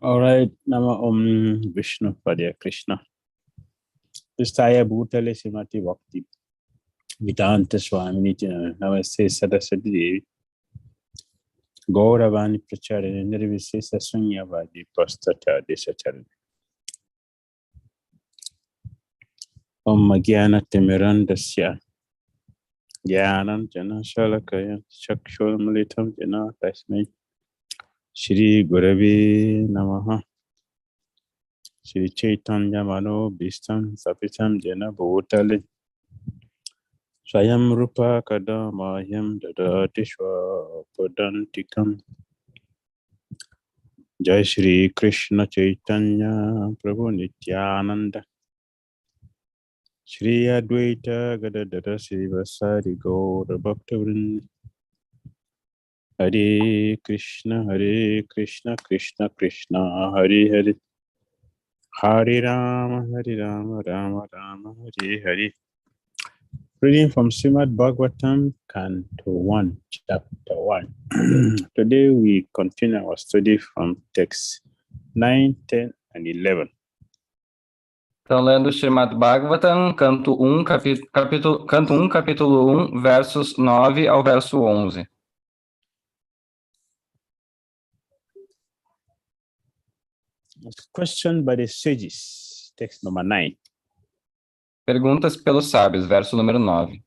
All right, Nama Om Vishnu Padya Krishna. Pristaya Bhutale Srimati Bhakti Vedanta Swami Namaste Saraswati Devi Gauravani Pracharya Nirvisesa Sunyavadi Pastata Desacharya Om Gyana Timirandasya Gyanam Jana Shalakaya Chakshurmalitam Jana Tasmai Shri Guravi Namaha Shri Chaitanya Mano Bhistam Sapitam Jana Bhutale Swayam Rupa Kadamayam Dadati Swapadantikam Jai Shri Krishna Chaitanya Prabhu Nityananda Shri Advaita Gadadara Srivasari Gaura Bhaktavrinda Hare Krishna Krishna Krishna Hare Hare Hare Rama Rama Rama Hare Hare. Reading from Srimad Bhagavatam, Canto 1, Chapter 1. Today we continue our study from texts 9, 10, and 11. Então, lendo Srimad Bhagavatam, canto 1, capítulo 1, versos 9 ao verso 11. Question by the sages, text number 9. Perguntas pelos sábios, verso número 9.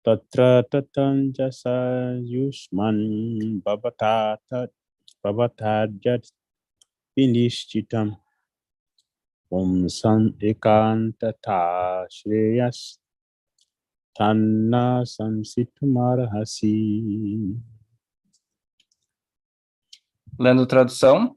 Tatra tatan jasa yusman babatadjat vinishchitam san ekantata shreyas tanna samsitumarhasi. Lendo tradução.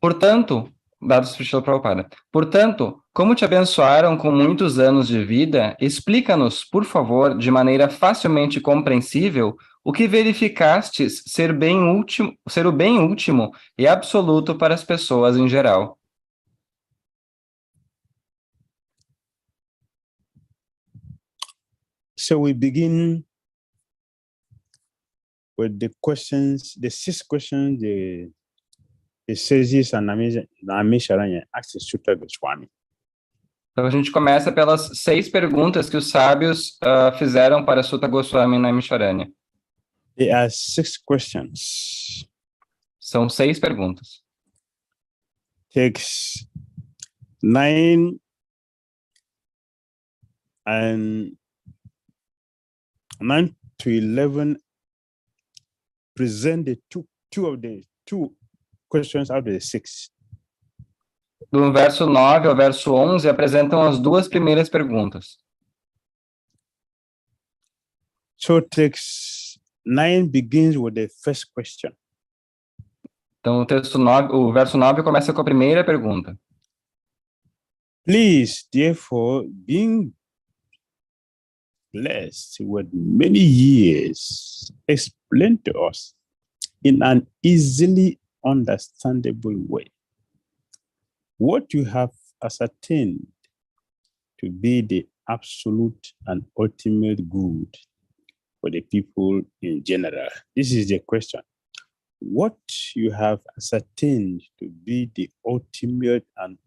Portanto, dados por Srila Prabhupada. Portanto, como te abençoaram com muitos anos de vida, explica-nos, por favor, de maneira facilmente compreensível, o que verificastes ser o bem último e absoluto para as pessoas em geral. So we begin with the questions, the 6 questions the sages and Namisharanya asked Sutta Goswami. Então a gente começa pelas 6 perguntas que os sábios fizeram para Sutta Goswami Naimisharanya. There are 6 questions. São 6 perguntas. Texts 9 and 9 to 11 present the two questions out of the 6. Do verso 9 ao verso 11 apresentam as 2 primeiras perguntas. So text 9 begins with the first question. Então o verso 9 começa com a primeira pergunta. Please, therefore, being blessed with many years, explain to us in an easily understandable way what you have ascertained to be the absolute and ultimate good for the people in general. This is the question. What you have ascertained to be the ultimate and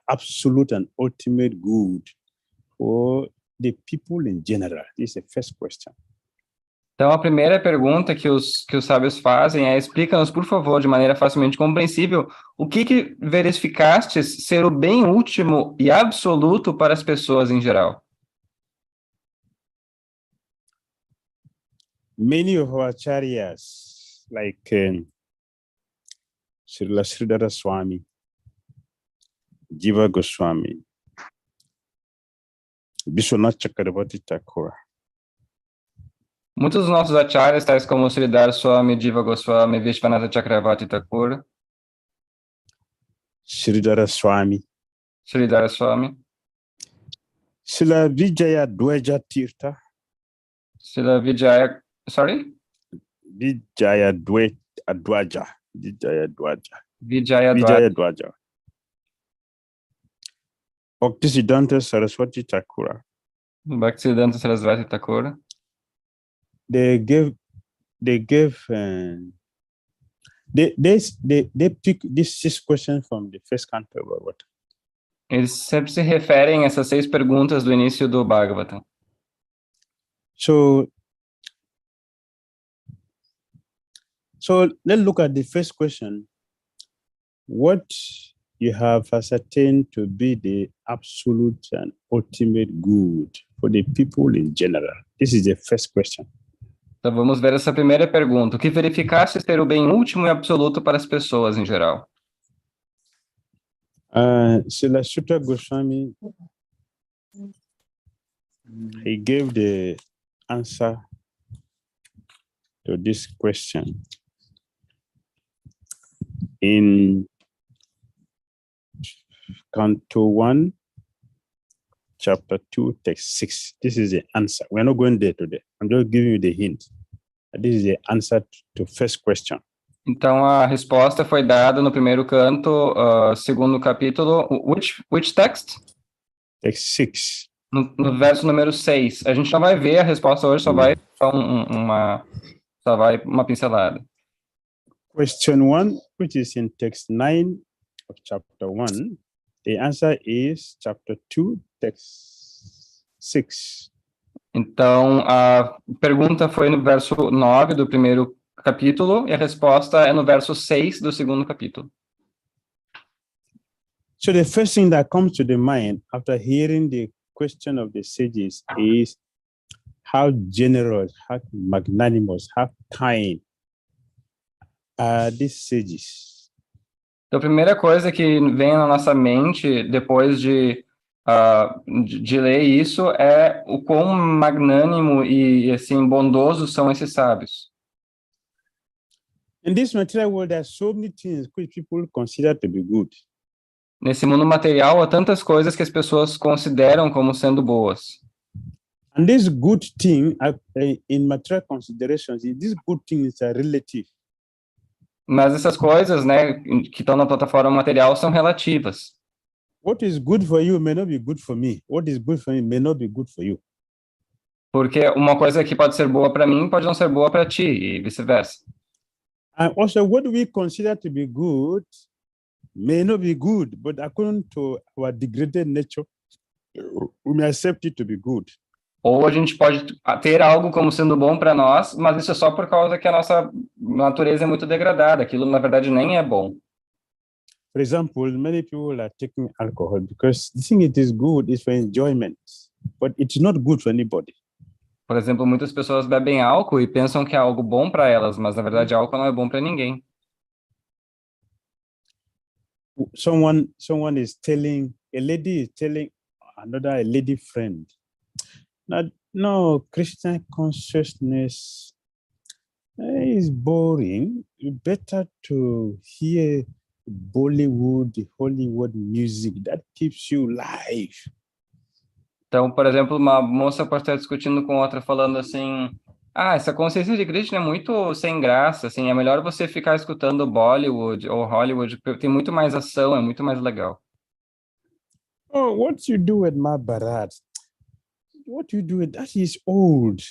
absolute and ultimate good for the people in general. This is the first question. Então, a primeira pergunta que os sábios fazem é: explica-nos, por favor, de maneira facilmente compreensível, o que verificastes ser o bem último e absoluto para as pessoas em geral. Many of our acharyas, like Sridhara Swami, Jiva Goswami, Vishwanath Chakravarti Thakur, muitos dos nossos acharyas, tais como Sridhara Swami, Jiva Goswami, Vishwanath Chakravarti Thakur, Sridhara Swami, Srila Vijaya Dwaja Tirtha, Srila Vijaya, sorry? Vijaya Dwaja. Bhaktisiddhanta Saraswati Thakur. Bhaktisiddhanta Saraswati Thakur. They gave They pick these 6 questions from the first canto of Bhagavatam. Eles sempre se referem a essas 6 perguntas do início do Bhagavatam. So let's look at the first question. What you have ascertained to be the absolute and ultimate good for the people in general? This is the first question. Então vamos ver essa primeira pergunta. O que verificaste ser o bem último e absoluto para as pessoas em geral? Srila Sutta Goswami, he gave the answer to this question in Canto 1, Chapter 2, Text 6. This is the answer. We're not going there today. I'm just giving you the hint. This is the answer to first question. Então a resposta foi dada no primeiro canto, segundo capítulo. Which text? Text 6. No verso número 6. A gente não vai ver a resposta hoje, só vai uma pincelada. Question 1, which is in text 9 of chapter 1. The answer is chapter 2, text 6. Então, a pergunta foi no verso 9 do primeiro capítulo e a resposta é no verso 6 do segundo capítulo. So the first thing that comes to the mind after hearing the question of the sages is how generous, how magnanimous, how kind are these sages. Então, a primeira coisa que vem na nossa mente depois de ler isso é o quão magnânimo e assim bondoso são esses sábios. In this material world, there are so many things which people consider to be good. Nesse mundo material, há tantas coisas que as pessoas consideram como sendo boas. And this good thing, in material considerations, these good things are relative. Mas essas coisas, né, que estão na plataforma material são relativas. What is good for you may not be good for me. What is good for me may not be good for you. Porque uma coisa que pode ser boa para mim pode não ser boa para ti e vice-versa. And also, what we consider to be good may not be good, but according to our degraded nature, we may accept it to be good. Ou a gente pode ter algo como sendo bom para nós, mas isso é só por causa que a nossa natureza é muito degradada. Aquilo, na verdade, nem é bom. For example, many people are taking alcohol because the thing it is good is for enjoyment, but it's not good for anybody. Por exemplo, muitas pessoas bebem álcool e pensam que é algo bom para elas, mas, na verdade, álcool não é bom para ninguém. Someone is telling, a lady is telling a lady friend, no, Christian consciousness is boring. You better to hear Bollywood, Hollywood music that keeps you live. Então, por exemplo, uma moça pode estar discutindo com outra falando assim, essa consciência de Krishna é muito sem graça, assim, é melhor você ficar escutando Bollywood ou Hollywood, porque tem muito mais ação, é muito mais legal. Oh, what you do at Mahabharata? What you do with that is old.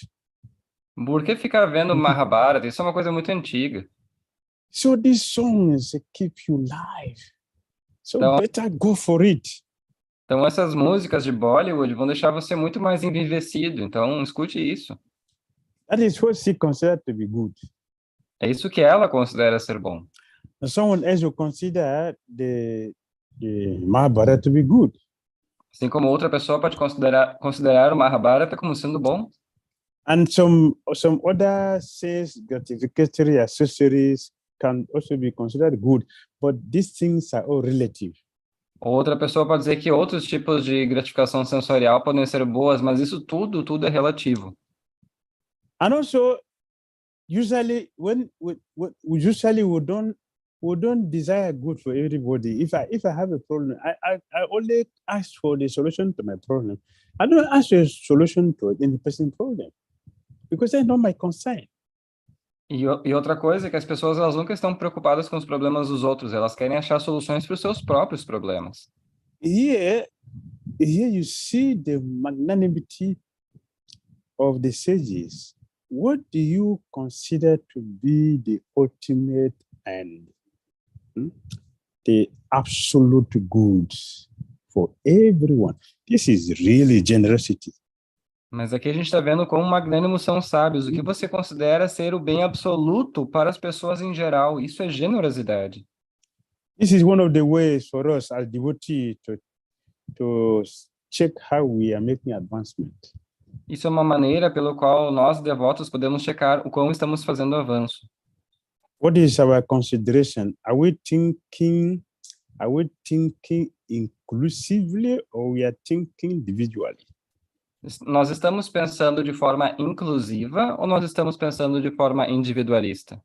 Por que ficar vendo Mahabharata? Isso é uma coisa muito antiga. So these songs keep you live. So então, better go for it. Então essas músicas de Bollywood vão deixar você muito mais envivecido. Então escute isso. That is what she considers to be good. É isso que ela considera ser bom. And someone else will consider the Mahabharata to be good. Assim como outra pessoa pode considerar o Mahabharata como sendo bom. And some other sense gratificatory accessories can also be considered good, but these things are all relative. Outra pessoa pode dizer que outros tipos de gratificação sensorial podem ser boas, mas isso tudo é relativo. And also, usually we don't desire good for everybody. If I have a problem, I only ask for the solution to my problem. I don't ask for a solution to any person's problem, because that's not my concern. E outra coisa é que as pessoas elas nunca estão preocupadas com os problemas dos outros, elas querem achar soluções para os seus próprios problemas. Here you see the magnanimity of the sages. What do you consider to be the ultimate and the absolute good for everyone. This is really generosity. Mas aqui a gente está vendo quão magnânimos são os sábios. O que você considera ser o bem absoluto para as pessoas em geral? Isso é generosidade. This is one of the ways for us as devotees to check how we are making advancement. Isso é uma maneira pelo qual nós, devotos, podemos checar o quão estamos fazendo avanço. What is our consideration? Are we thinking inclusively or we are thinking individually? Nós estamos pensando de forma inclusiva ou nós estamos pensando de forma individualista?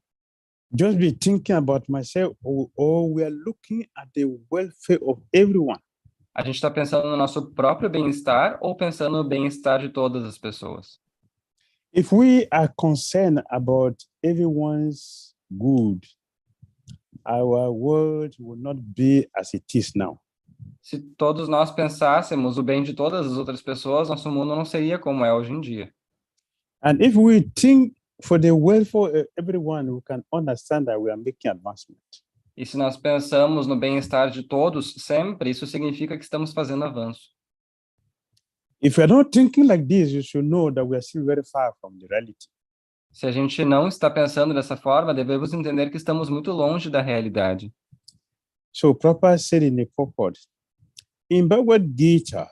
Just be thinking about myself or we are looking at the welfare of everyone? A gente está pensando no nosso próprio bem-estar ou pensando no bem-estar de todas as pessoas? If we are concerned about everyone's good, our world will not be as it is now. Se todos nós pensássemos o bem de todas as outras pessoas, nosso mundo não seria como é hoje em dia. And if we think for the welfare of everyone, we can understand that we are making advancement. E se nós pensamos no bem-estar de todos sempre, isso significa que estamos fazendo avanço. If we are not thinking like this, you should know that we are still very far from the reality. Se a gente não está pensando dessa forma, devemos entender que estamos muito longe da realidade. So Prabhupada said in the purport, in Bhagavad Gita,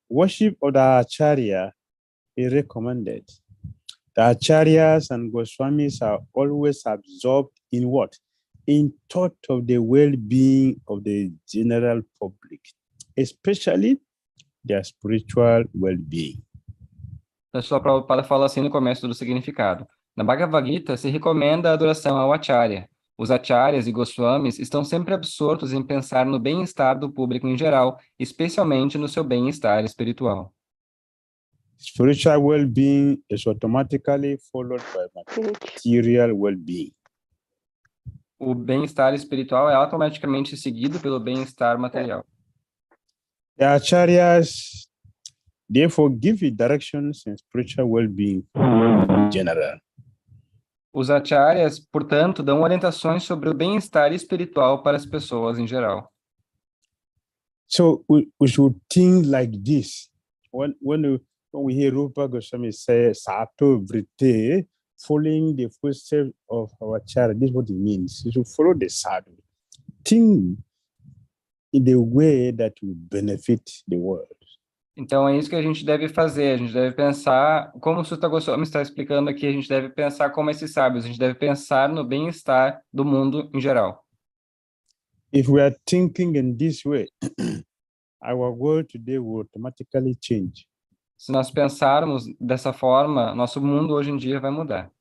worship of the Acharya is recommended. The Acharyas and Goswamis are always absorbed in what? In thought of the well-being of the general public, especially their spiritual well-being. Então, Srila Prabhupada fala assim no começo do significado. Na Bhagavad Gita se recomenda a adoração ao Acharya. Os Acharyas e Goswamis estão sempre absortos em pensar no bem-estar do público em geral, especialmente no seu bem-estar espiritual. Spiritual well-being is automatically followed by material well-being. O bem-estar espiritual é automaticamente seguido pelo bem-estar material. The Acharyas therefore give directions in spiritual well-being in general. Os acharyas, portanto, dão orientações sobre o bem-estar espiritual para as pessoas em geral. So we should think like this. When we hear Rupa Goswami say Sato Vrite, following the footsteps of our Acharya, this is what it means. You should follow the sadhu. Think in the way that will benefit the world. Então, é isso que a gente deve fazer. A gente deve pensar, como o Sutta Goswami está explicando aqui, a gente deve pensar como esses sábios. A gente deve pensar no bem-estar do mundo em geral. If we are thinking in this way, our world today will automatically change. Se nós pensarmos dessa forma, nosso mundo hoje em dia vai mudar.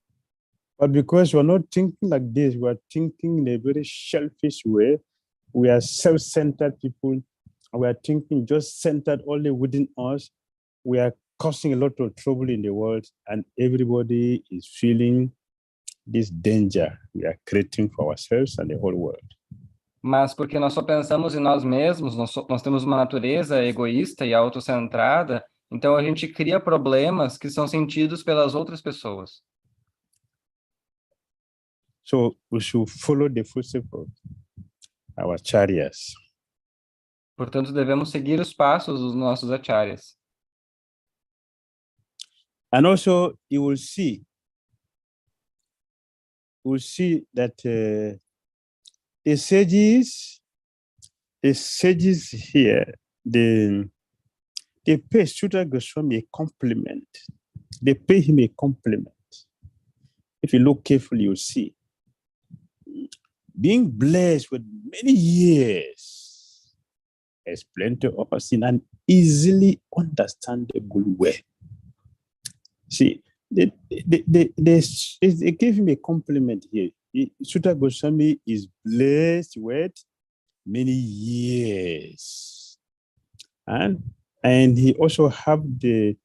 But because we are not thinking like this, we are thinking in a very selfish way. We are self-centered people. We are thinking just centered only within us. We are causing a lot of trouble in the world, and everybody is feeling this danger we are creating for ourselves and the whole world. Mas porque nós só pensamos em nós mesmos, nós temos uma natureza egoísta e autocentrada, então a gente cria problemas que são sentidos pelas outras pessoas. So we should follow the footsteps of our acharyas. Portanto, devemos seguir os passos dos nossos acharyas. And also, you will see that the sages here, they pay Sutta Goswami a compliment. They pay him a compliment. If you look carefully, you'll see. Being blessed with many years, explained to us in an easily understandable way. See, they gave him a compliment here. Sutta Goswami is blessed with many years, and he also have the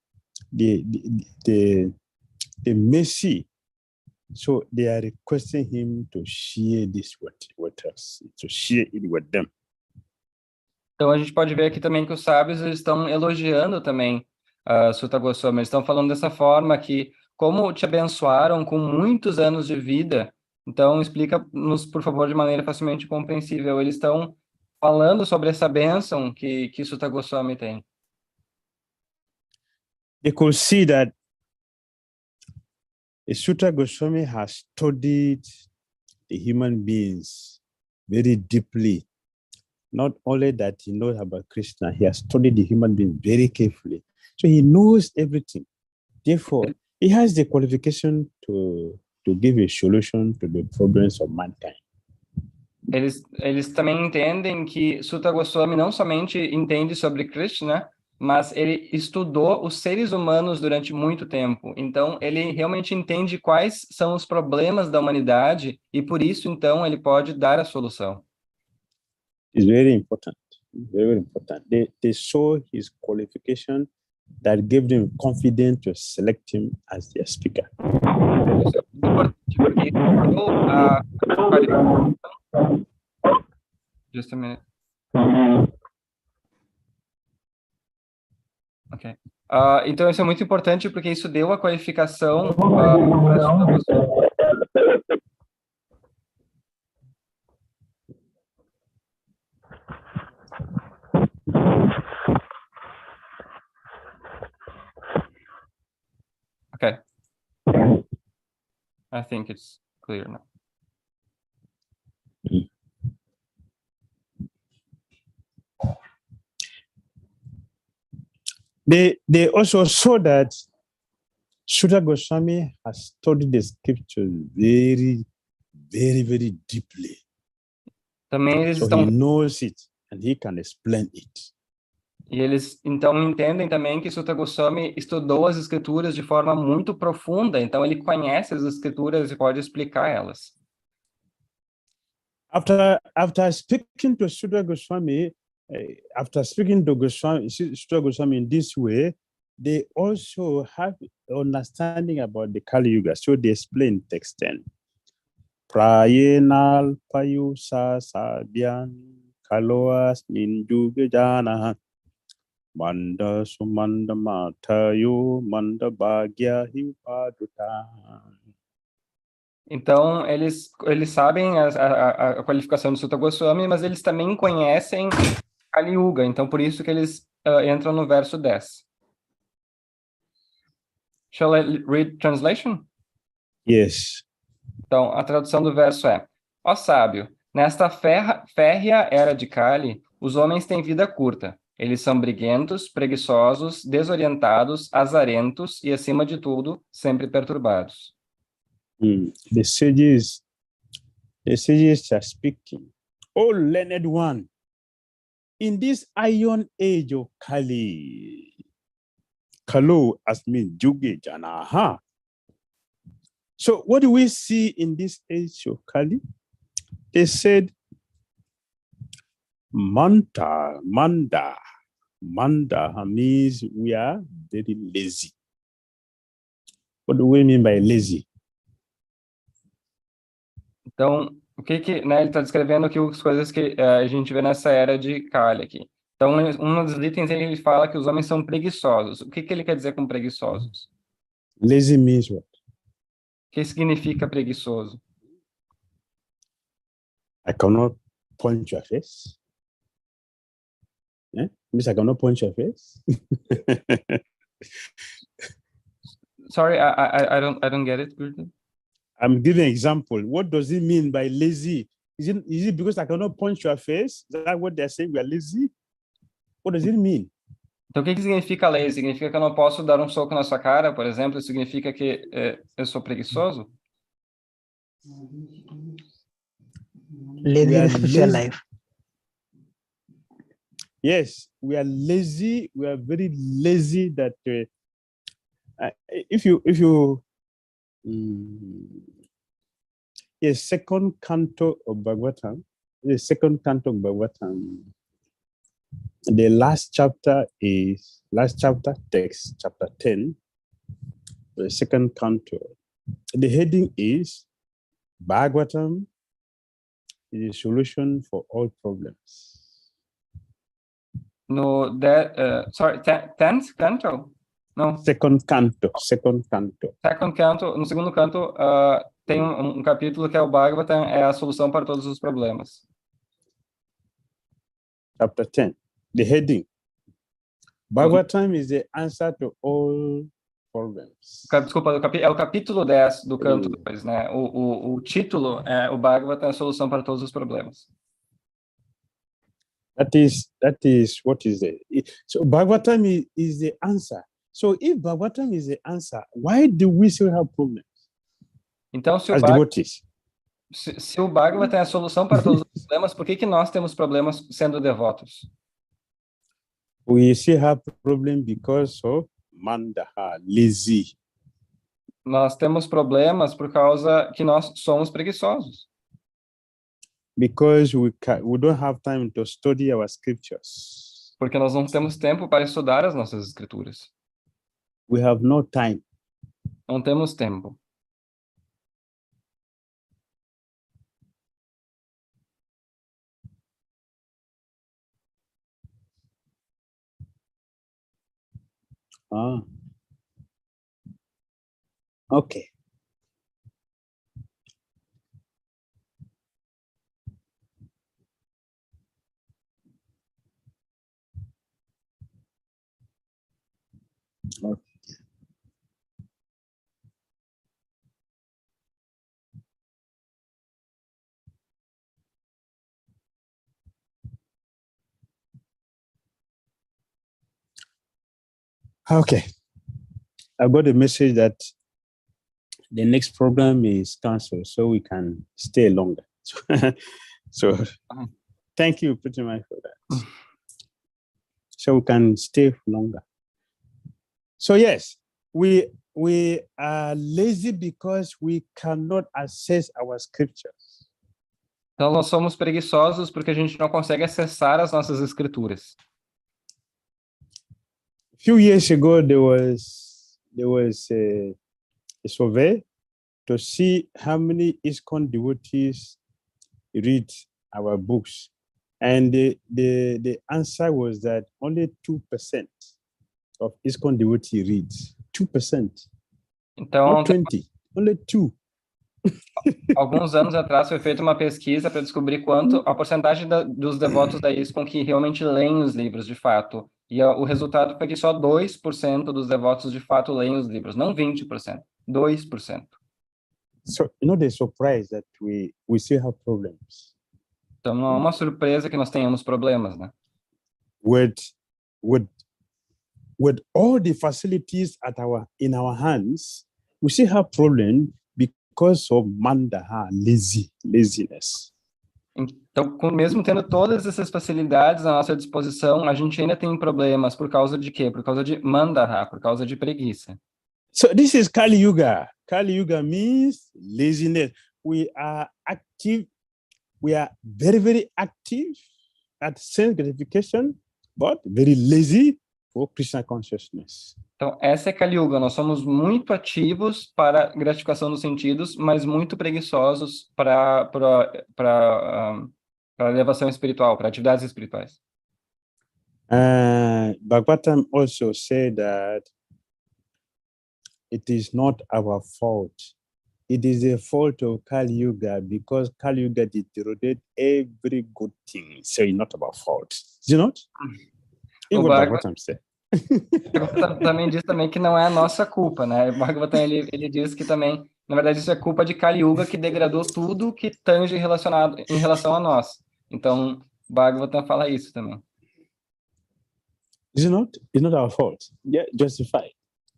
mercy. So they are requesting him to share this with us, to share it with them. Então a gente pode ver aqui também que os sábios eles estão elogiando também Sutta Goswami. Eles estão falando dessa forma que, como te abençoaram com muitos anos de vida, Então, explica-nos, por favor, de maneira facilmente compreensível. Eles estão falando sobre essa bênção que Sutta Goswami tem. They could see that Sutta Goswami has studied the human beings very deeply. Not only that he knows about Krishna, he has studied the human being very carefully. So he knows everything. Therefore, he has the qualification to give a solution to the problems of mankind. Eles também entendem que Sutta Goswami não somente entende sobre Krishna, mas ele estudou os seres humanos durante muito tempo. Então, ele realmente entende quais são os problemas da humanidade e, por isso, então, ele pode dar a solução. It's very important. Very important. They saw his qualification that gave them confidence to select him as their speaker. Just a minute. Ok. Então, isso é muito importante porque isso deu a qualificação Okay. I think it's clear now. They also saw that Sutta Goswami has studied the scriptures very, very, very deeply. Também eles So he knows it and he can explain it. E eles, então, entendem também que Sutta Goswami estudou as escrituras de forma muito profunda, então ele conhece as escrituras e pode explicar elas. After speaking to Sutta Goswami, Sutta Goswami in this way, they also have understanding about the Kali Yuga. So they explain text 10. Prayenal payusa sadhyan kaloas ninjuga jana manda sumanda matayo manda bhagya hipaduta. Então, eles sabem a qualificação do Sutta Goswami, mas eles também conhecem Kali Yuga, então por isso que eles entram no verso 10. Shall I read translation? Yes. Então, a tradução do verso é: Ó sábio, nesta férrea era de Kali, os homens têm vida curta. Eles são briguentos, preguiçosos, desorientados, azarentos e, acima de tudo, sempre perturbados. The sages are speaking. Oh, learned one, in this iron age of Kali, Kalo as means Yuga Jana. So what do we see in this age of Kali? They said, Manda means we are very lazy. What do we mean by lazy? Então, o que né, ele está descrevendo aqui as coisas que a gente vê nessa era de Kali aqui. Então, um dos itens ele fala que os homens são preguiçosos. O que ele quer dizer com preguiçosos? Lazy means what? O que significa preguiçoso? I cannot punch your face. Yeah? Means I cannot punch your face. Sorry, I don't get it. I'm giving an example. What does it mean by lazy? Is it because I cannot punch your face? Is that what they're saying? We are lazy? What does it mean? Então, o que significa lazy? Significa que eu não posso dar um soco na sua cara, por exemplo? Significa que eu sou preguiçoso? Lazy in a spiritual life. Yes, we are lazy. We are very lazy that if you yes, second canto of Bhagavatam, the last chapter text, chapter 10, the second canto. The heading is Bhagavatam is a solution for all problems. No, 10th canto? Não. Second canto. Second canto. Second canto, no segundo canto, tem um capítulo que é o Bhagavatam, é a solução para todos os problemas. Chapter 10. The heading. Bhagavatam is the answer to all problems. Desculpa, é o capítulo 10 do canto 2, né? O título é o Bhagavatam, a solução para todos os problemas. That is what is it? So Bhagavatam is the answer. So if Bhagavatam is the answer, why do we still have problems? Então, se o Bhagavatam é a solução para todos os problemas, por que nós temos problemas sendo devotos? We still have problem because of mandaha, lazy. Nós temos problemas por causa que nós somos preguiçosos. Because we don't have time to study our scriptures. Porque nós não temos tempo para estudar as nossas escrituras. We have no time. Não temos tempo. Okay. Okay. I got a message that the next program is canceled, so we can stay longer. So thank you pretty much for that. So we can stay longer. So yes, we are lazy because we cannot access our scriptures. Então nós somos preguiçosos porque a gente não consegue acessar as nossas escrituras. A few years ago, there was a survey to see how many ISKCON devotees read our books, and the answer was that only 2% of ISKCON devotees reads. 2%. Então, not 20, only 2. Alguns anos atrás foi feita uma pesquisa para descobrir quanto a porcentagem dos devotos da ISKCON que realmente leem os livros de fato. E o resultado foi que só 2% dos devotos de fato leem os livros, não 20%, 2%. So, they're surprised that we still have problems. Então não é uma surpresa que nós tenhamos problemas, né? With all the facilities in our hands, we still have problems because of mandaha, laziness. Então, mesmo tendo todas essas facilidades à nossa disposição, a gente ainda tem problemas por causa de quê? Por causa de mandaha, por causa de preguiça. So this is Kali Yuga. Kali Yuga means laziness. We are active. We are very, very active at sense gratification, but very lazy for Krishna consciousness. Então, essa é Kali Yuga. Nós somos muito ativos para gratificação dos sentidos, mas muito preguiçosos para elevação espiritual, para atividades espirituais. Bhagavatam also said that it is not our fault. It is the fault of Kali Yuga because Kali Yuga deteriorated every good thing. So it's not our fault. Is it not? O Bhagavatam também diz também que não é a nossa culpa, né? O Bhagavatam ele diz que também, na verdade, isso é culpa de Kali Yuga que degradou tudo que tange em relação a nós. Então, o Bhagavatam fala isso também. Is it not? It's not our fault. Yeah, justified.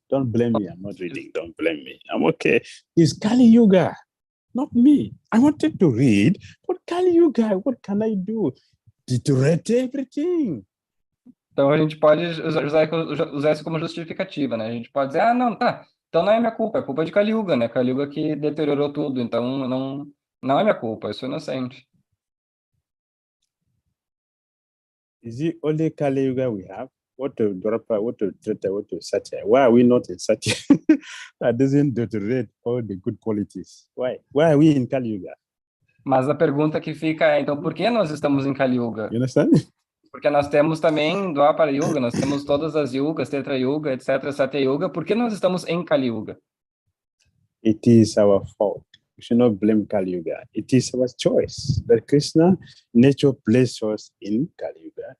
Don't blame me. I'm not reading. Don't blame me. I'm okay. It's Kali Yuga, not me. I wanted to read, but Kali Yuga, what can I do? Deteriorate everything. Então a gente pode usar isso como justificativa, né? A gente pode dizer, não, tá, então não é minha culpa, é culpa de Kali Yuga, né? Kali Yuga que deteriorou tudo, então não é minha culpa, eu sou inocente. Is it only Kali Yuga we have? What to Dwarapa, what to Treta, what to Satya? Why are we not in Satya? That doesn't deteriorate all the good qualities. Why? Why are we in Kali Yuga? Mas a pergunta que fica é, então, por que nós estamos em Kali Yuga? You understand? Porque nós temos também Dwapara Yuga, nós temos todas as Yugas, Treta Yuga, etc., Satya Yuga. Por que nós estamos em Kali Yuga? It is our fault. We should not blame Kali Yuga. It is our choice that Krishna, nature placed us in Kali Yuga.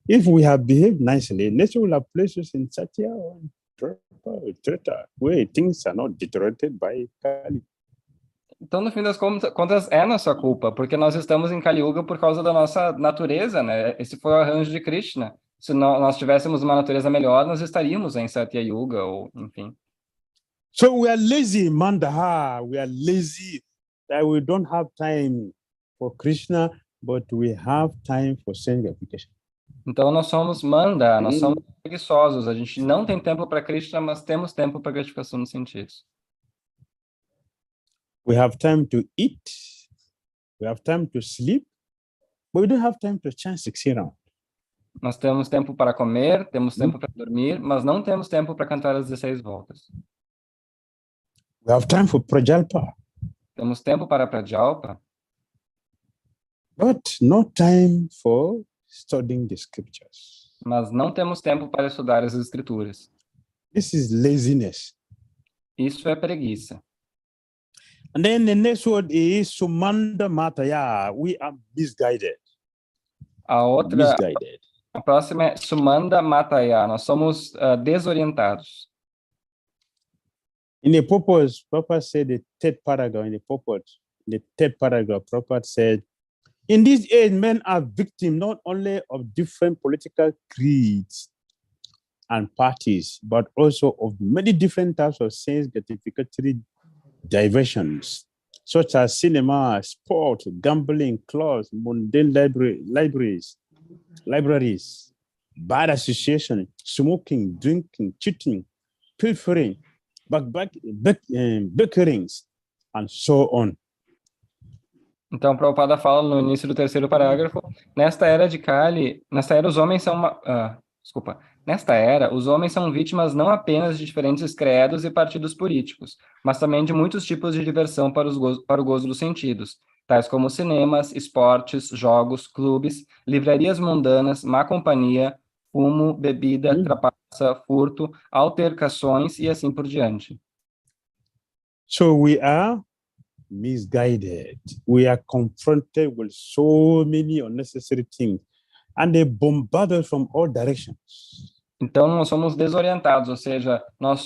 If we have behaved nicely, nature will have placed us in Satya or Treta, where things are not deteriorated by Kali. Então, no fim das contas, é nossa culpa, porque nós estamos em Kali Yuga por causa da nossa natureza, né? Esse foi o arranjo de Krishna. Se nós tivéssemos uma natureza melhor, nós estaríamos em Satya Yuga, ou enfim. So we are lazy, Mandaha. We are lazy that we don't have time for Krishna, but we have time for sense gratification. Então, nós somos manda, nós somos preguiçosos. A gente não tem tempo para Krishna, mas temos tempo para gratificação dos sentidos. We have time to eat, we have time to sleep, but we don't have time to chant 16 rounds. Nós temos tempo para comer, temos tempo para dormir, mas não temos tempo para cantar as 16 voltas. We have time for Prajalpa, Temos tempo para Prajalpa, but no time for studying the scriptures. mas não temos tempo para estudar as escrituras. This is laziness. Isso é preguiça. And then the next word is Sumanda Mataya. We are misguided. A próxima é Sumanda Mataya. Nós somos desorientados. In the purpose, Prabhupada said the third paragraph, Prabhupada said, in this age, men are victims not only of different political creeds and parties, but also of many different types of sense gratificatory diversions, such as cinema, sport, gambling, clubs, mundane libraries, bad association, smoking, drinking, cheating, pilfering, bickerings, and so on. Então, Prabhupada fala no início do terceiro parágrafo, nesta era, os homens são Nesta era, os homens são vítimas não apenas de diferentes credos e partidos políticos, mas também de muitos tipos de diversão para o gozo dos sentidos, tais como cinemas, esportes, jogos, clubes, livrarias mundanas, má companhia, fumo, bebida, trapaça, furto, altercações e assim por diante. So we are misguided. We are confronted with so many unnecessary things, and they bombard us from all directions. Então, nós somos desorientados, ou seja, nós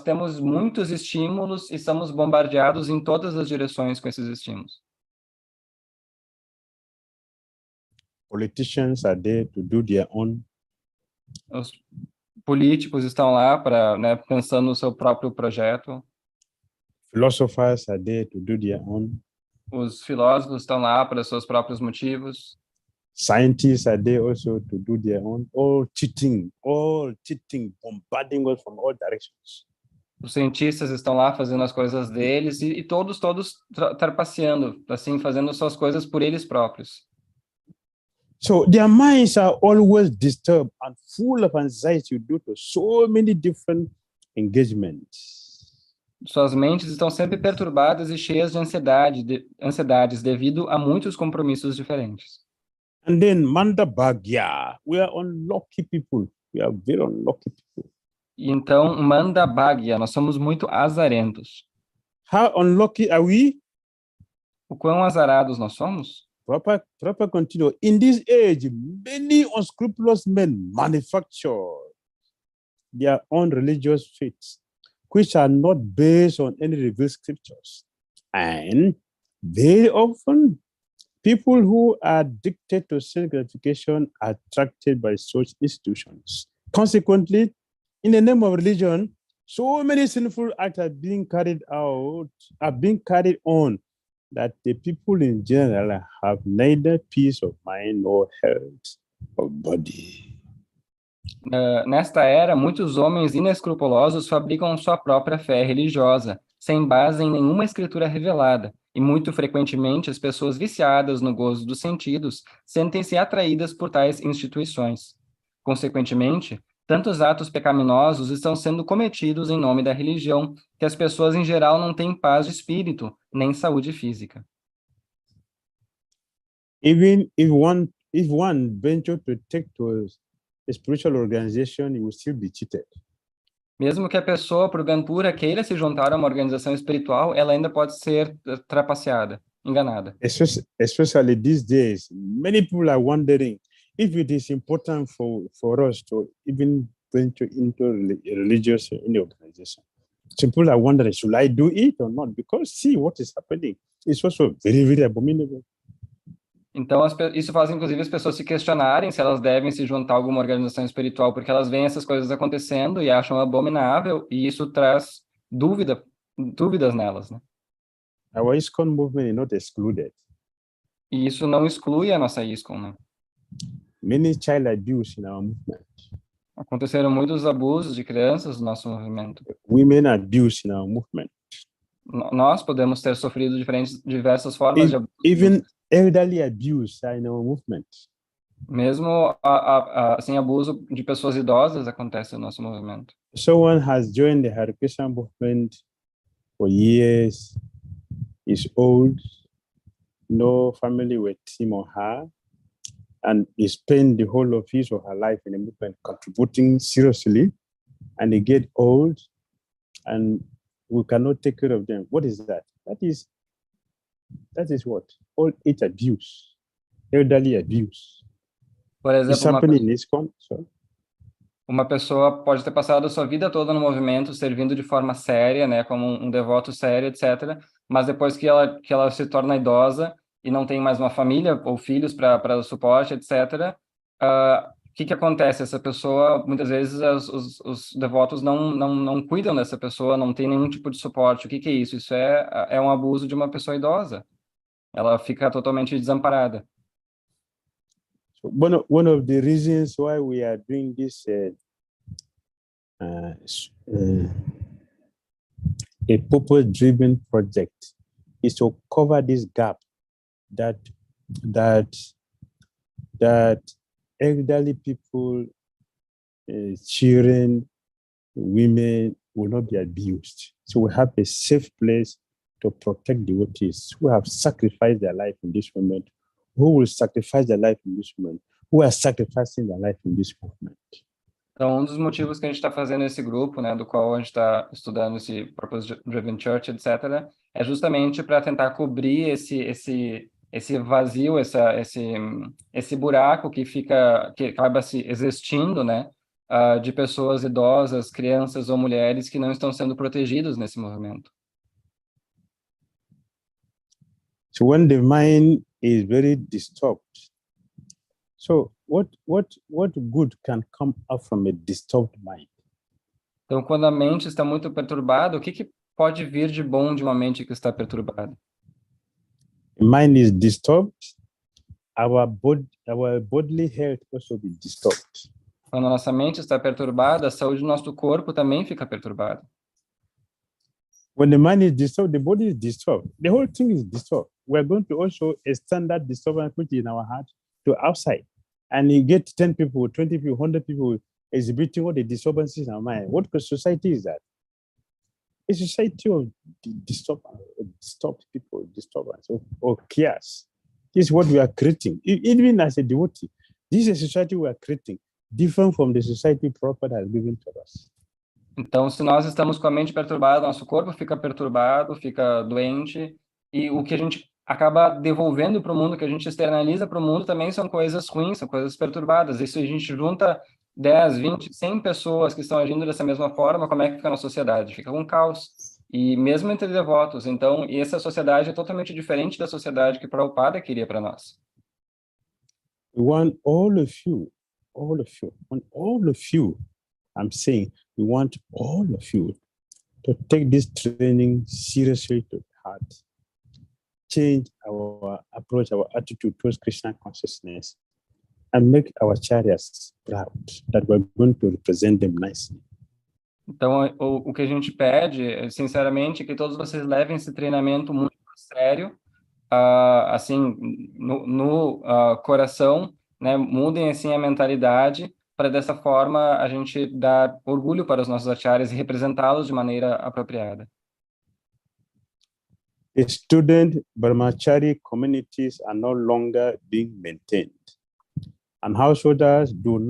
temos muitos estímulos e somos bombardeados em todas as direções com esses estímulos. Politicians are there to do their own. Os políticos estão lá para, pensando no seu próprio projeto. Philosophers are there to do their own. Os filósofos estão lá para seus próprios motivos. Scientists are there also to do their own. All cheating, bombarding us from all directions. Os cientistas estão lá fazendo as coisas deles e todos trapaceando, assim, fazendo suas coisas por eles próprios. So their minds are always disturbed and full of anxiety due to so many different engagements. Suas mentes estão sempre perturbadas e cheias de ansiedades devido a muitos compromissos diferentes. And then Manda Bhagya, we are unlucky people. We are very unlucky people. E então, Manda Bhagya, nós somos muito azarentos. How unlucky are we? O quão azarados nós somos? Proper continue. In this age, many unscrupulous men manufacture their own religious faiths, which are not based on any revealed scriptures. And very often, people who are addicted to self gratification are attracted by such institutions. Consequently, in the name of religion, so many sinful acts are being carried on, that the people in general have neither peace of mind nor health of body. Nesta era, muitos homens inescrupulosos fabricam sua própria fé religiosa, sem base em nenhuma escritura revelada, e muito frequentemente as pessoas viciadas no gozo dos sentidos sentem-se atraídas por tais instituições. Consequentemente, tantos atos pecaminosos estão sendo cometidos em nome da religião que as pessoas em geral não têm paz de espírito, nem saúde física. Even if one if one venture to take to a spiritual organization, you will still be cheated. Mesmo que a pessoa, porventura, queira se juntar a uma organização espiritual, ela ainda pode ser trapaceada, enganada. Especially these days, many people are wondering if it is important for us to even venture into a religious organization. Some people are wondering, should I do it or not? Because see what is happening. It's also very, very abominable. Então, isso faz, inclusive, as pessoas se questionarem se elas devem se juntar a alguma organização espiritual, porque elas veem essas coisas acontecendo e acham abominável, e isso traz dúvidas nelas, né? Our ISKCON movement is not excluded. E isso não exclui a nossa ISKCON, né? Many child abuse in our movement. Aconteceram muitos abusos de crianças no nosso movimento. Women abuse in our movement. Nós podemos ter sofrido diversas formas de abuso. Even elderly abuse in our movement. Mesmo assim, abuso de pessoas idosas acontece no nosso movimento. Someone has joined the Hare Krishna movement for years, is old, no family with him or her, and he spent the whole of his or her life in the movement contributing seriously, and they get old, and we cannot take care of them. What is that? That is what? Old age abuse, elderly abuse. Por exemplo, it's happening in ISKCON. Uma pessoa pode ter passado a sua vida toda no movimento, servindo de forma séria, né, como um devoto sério, etc. Mas depois que ela se torna idosa e não tem mais uma família ou filhos para o suporte, etc., o que acontece? Essa pessoa, muitas vezes, os devotos não cuidam dessa pessoa, não tem nenhum tipo de suporte. O que é isso? Isso é um abuso de uma pessoa idosa. Ela fica totalmente desamparada. So one of the reasons why we are doing this a purpose-driven project is to cover this gap that elderly people, children, women will not be abused. So we have a safe place to protect the devotees who have sacrificed their life in this moment, who will sacrifice their life in this moment, who are sacrificing their life in this movement. Então, um dos motivos que a gente está fazendo esse grupo, né, do qual a gente está estudando esse Purpose Driven Church, etc., é justamente para tentar cobrir esse vazio, esse buraco que acaba se existindo, né, de pessoas idosas, crianças ou mulheres que não estão sendo protegidos nesse movimento. So when the mind is very disturbed, so what good can come out from a disturbed mind? Então, quando a mente está muito perturbada, o que pode vir de bom de uma mente que está perturbada? The mind is disturbed, our bodily health also be disturbed. Quando a nossa mente está perturbada, a saúde do nosso corpo também fica perturbada. When the mind is disturbed, the body is disturbed. The whole thing is disturbed. We're going to also extend that disturbance which is in our heart to outside. And you get 10 people, 20 people, 100 people exhibiting all the disturbances in our mind. What society is that? A society of disturbed people, disturbance, or chaos. This is what we are creating. Even as a devotee, this is a society we are creating, different from the society Prabhupada has given to us. Então, se nós estamos com a mente perturbada, nosso corpo fica perturbado, fica doente, e o que a gente acaba devolvendo para o mundo, que a gente externaliza para o mundo, também são coisas ruins, são coisas perturbadas. E se a gente junta 10, 20, 100 pessoas que estão agindo dessa mesma forma, como é que fica na sociedade? Fica um caos. E mesmo entre devotos. Então, e essa sociedade é totalmente diferente da sociedade que Prabhupada queria para nós. We want all of you, I'm saying, we want all of you to take this training seriously to heart, change our approach, our attitude towards Krishna consciousness, and make our chariots proud that we're going to represent them nicely. Então, o que a gente pede, sinceramente, é que todos vocês levem esse treinamento muito sério, assim, no coração, né? Mudem, assim, a mentalidade, para dessa forma a gente dar orgulho para os nossos acharyas e representá-los de maneira apropriada. The student brahmachari communities are no longer being maintained. and householders does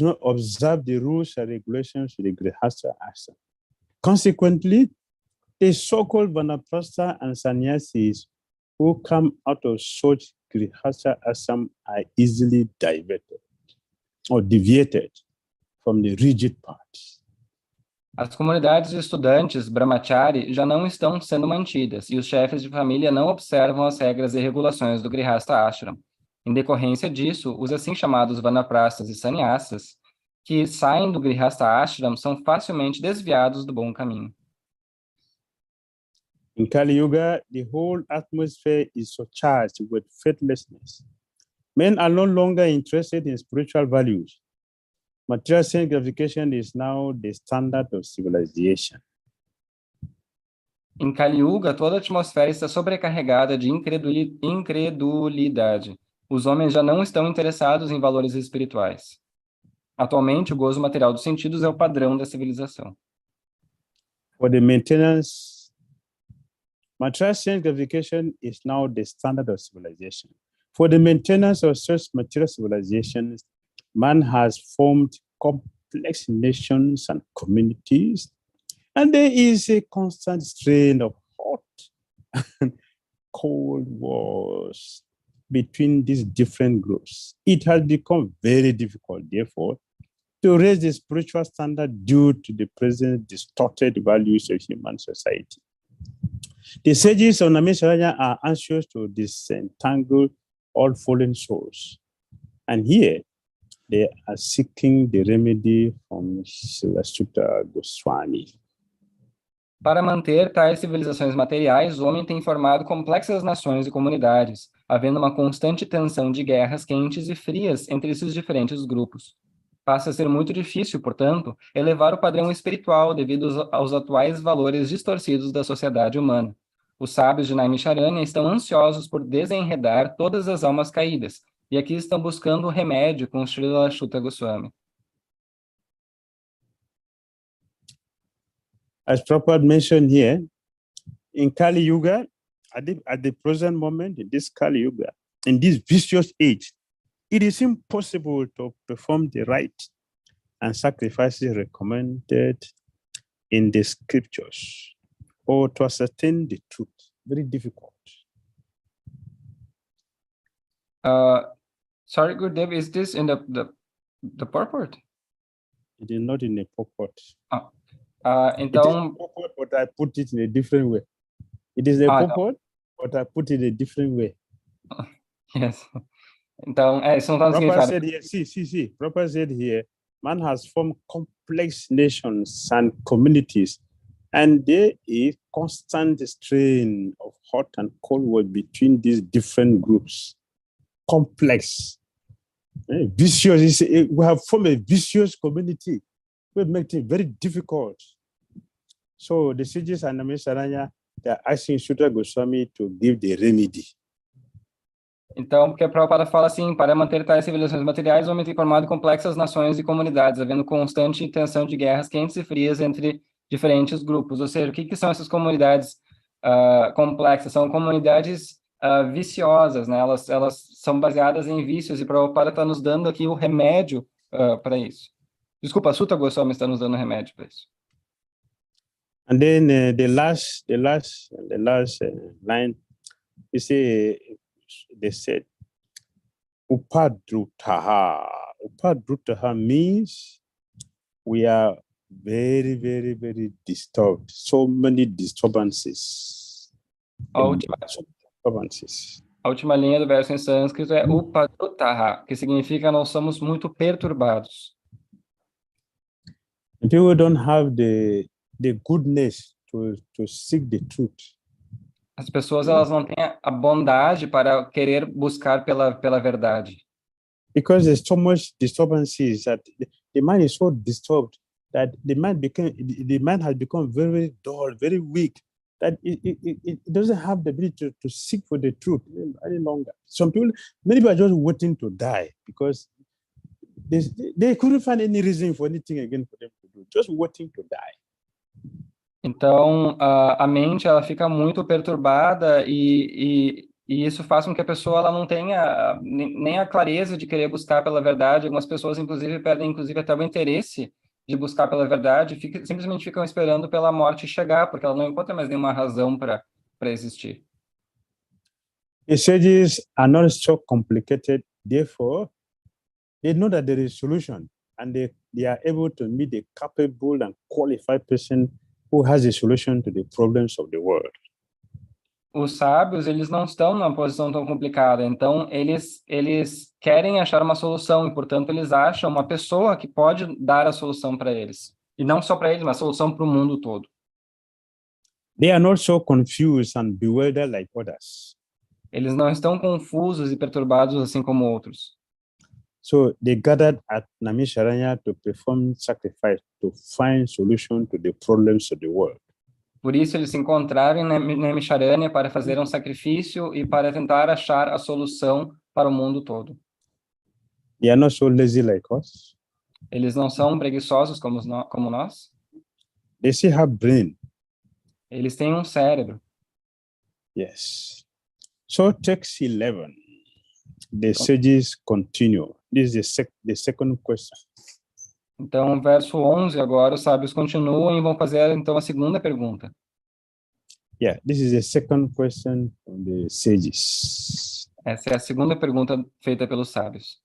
not observe the rules and regulations of the Grihastha ashram. Consequently, the so-called Vanaprastha and sannyasis who come out of such Grihastha ashram are easily diverted or deviated from the rigid paths. As comunidades de estudantes brahmachari já não estão sendo mantidas e os chefes de família não observam as regras e regulações do Grihastha ashram. Em decorrência disso, os assim chamados vanaprasthas e sannyasas que saem do Grihastha ashram são facilmente desviados do bom caminho. In Kali Yuga, the whole atmosphere is so charged with faithlessness. Men are no longer interested in spiritual values. Material sense gratification is now the standard of civilization. Em Kali Yuga, toda a atmosfera está sobrecarregada de incredulidade. Os homens já não estão interessados em valores espirituais. Atualmente, o gozo material dos sentidos é o padrão da civilização. For the maintenance, material sense gratification is now the standard of civilization. For the maintenance of such material civilizations, man has formed complex nations and communities, and there is a constant strain of hot and cold wars between these different groups. It has become very difficult, therefore, to raise the spiritual standard due to the present distorted values of human society. The sages of Namisaranya are anxious to disentangle all fallen souls, and here they are seeking the remedy from Srila Goswami. Para manter tais civilizações materiais, o homem tem formado complexas nações e comunidades, havendo uma constante tensão de guerras quentes e frias entre esses diferentes grupos. Passa a ser muito difícil, portanto, elevar o padrão espiritual devido aos atuais valores distorcidos da sociedade humana. Os sábios de Naimisharanya estão ansiosos por desenredar todas as almas caídas, e aqui estão buscando o remédio com Srila Goswami. As Prabhupada mentioned here, in Kali Yuga, at the present moment, in this Kali Yuga, in this vicious age, it is impossible to perform the rite and sacrifices recommended in the scriptures or to ascertain the truth. Very difficult. Sorry, Gurudev, is this in the purport? It is not in the purport. Então... It is purport, but I put it in a different way. It is a purport, but I put it in a different way. Yes. Então, isso não está no Prabhupada significado. said here, see. Prabhupada said here, man has formed complex nations and communities, and there is constant strain of hot and cold war between these different groups. Complex, vicious. We have formed a vicious community. We make it very difficult. So the sages and Namisaranya, they are asking Srila Goswami to give the remedy. Então, porque a Prabhupada fala assim, para manter tais civilizações materiais, o homem tem formado complexas nações e comunidades, havendo constante tensão de guerras quentes e frias entre diferentes grupos. Ou seja, o que são essas comunidades complexas? São comunidades viciosas, né? Elas são baseadas em vícios, e Prabhupada está nos dando aqui o remédio para isso. Desculpa, a Sutta Goswami está nos dando o remédio para isso. And then the last line, you see, they said, Upadrutaha. Upadrutaha means we are very, very, very disturbed. So many disturbances. A última linha do verso em sânscrito é Upadrutaha, que significa nós somos muito perturbados. And people don't have the goodness to seek the truth. As pessoas, elas não têm a bondade para querer buscar pela verdade. Because there's so much disturbances that the mind is so disturbed that the mind has become very, very dull, very weak, that it doesn't have the ability to seek for the truth any longer. Many people are just waiting to die because they couldn't find any reason for anything again for them to do, just waiting to die. Então, a mente, ela fica muito perturbada e E isso faz com que a pessoa ela não tenha nem a clareza de querer buscar pela verdade. Algumas pessoas, inclusive, perdem até o interesse de buscar pela verdade, simplesmente ficam esperando pela morte chegar, porque ela não encontra mais nenhuma razão para existir. The sages are not so complicated, therefore, they know that there is solution, and they are able to meet a capable and qualified person who has a solution to the problems of the world. Os sábios, eles não estão numa posição tão complicada, então eles querem achar uma solução e, portanto, eles acham uma pessoa que pode dar a solução para eles. E não só para eles, mas a solução para o mundo todo. They are not so confused and bewildered like others. Eles não estão confusos e perturbados assim como outros. So they gathered at Naimisharanya to perform sacrifice to find solution to the problems of the world. Por isso eles se encontraram em Naimisharanya para fazer um sacrifício e para tentar achar a solução para o mundo todo. They are not so lazy like us. Eles não são preguiçosos como nós. They still have brain. Eles têm um cérebro. Yes. So text 11. The sages continue. This is the second question. Então, verso 11 agora, os sábios continuam e vão fazer, então, a segunda pergunta. Yeah, this is the second question from the sages. Essa é a segunda pergunta feita pelos sábios.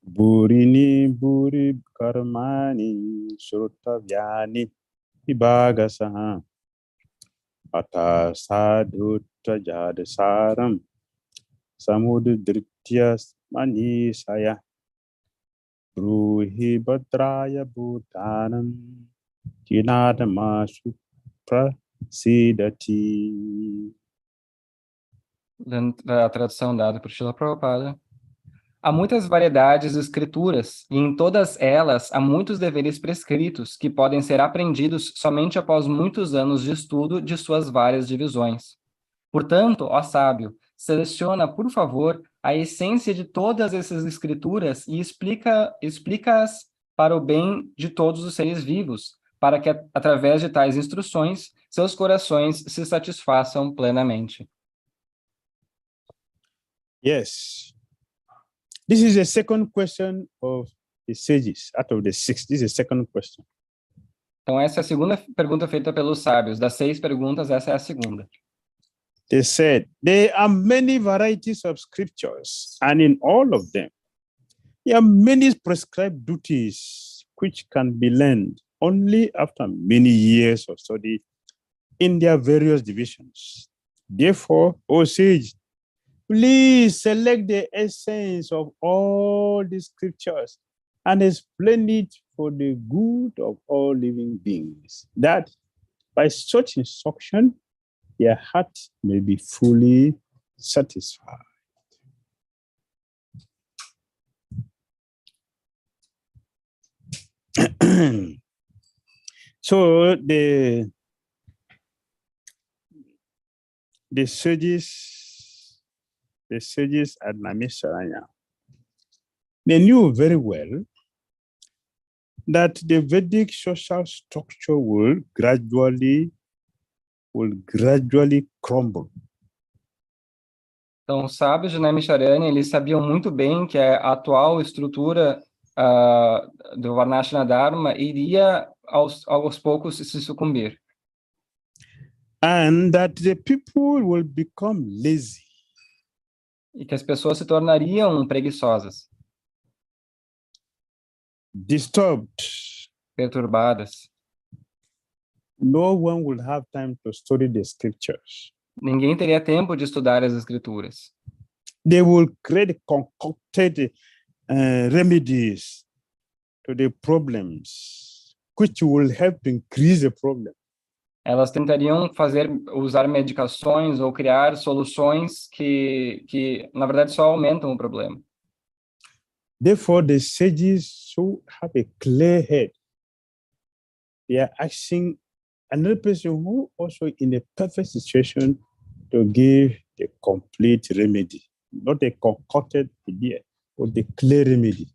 Burini buri karmani shrutavyani vibhagasaha ata sadhu tajadasaram samudritya manisaya bruhi bhadraya bhutanam kinadamasu prasidati. A tradução dada por Srila Prabhupada. Há muitas variedades de escrituras, e em todas elas há muitos deveres prescritos que podem ser aprendidos somente após muitos anos de estudo de suas várias divisões. Portanto, ó sábio, seleciona, por favor, a essência de todas essas escrituras e explica-as para o bem de todos os seres vivos, para que, através de tais instruções, seus corações se satisfaçam plenamente. Yes. This is the second question of the sages. Out of the 6, this is the second question. Então, essa é a segunda pergunta feita pelos sábios. Das 6 perguntas, essa é a segunda. They said, there are many varieties of scriptures, and in all of them, there are many prescribed duties which can be learned only after many years of study in their various divisions. Therefore, O sage, please select the essence of all the scriptures and explain it for the good of all living beings, that by such instruction, their heart may be fully satisfied. So the sages at Naimisharanya, they knew very well that the Vedic social structure will gradually crumble. Então, os sábios de Naimisharanya, eles sabiam muito bem que a atual estrutura do Varnashana Dharma iria aos poucos se sucumbir. And that the people will become lazy. E que as pessoas se tornariam preguiçosas, disturbed, perturbadas. No one will have time to study the scriptures. Ninguém teria tempo de estudar as escrituras. They will create concocted remedies to the problems, which will help to increase the problem. Elas tentariam usar medicações ou criar soluções que na verdade, só aumentam o problema. Therefore, the sages should have a clear head. They are asking another person who also in a perfect situation to give the complete remedy, not a concocted idea, but the clear remedy.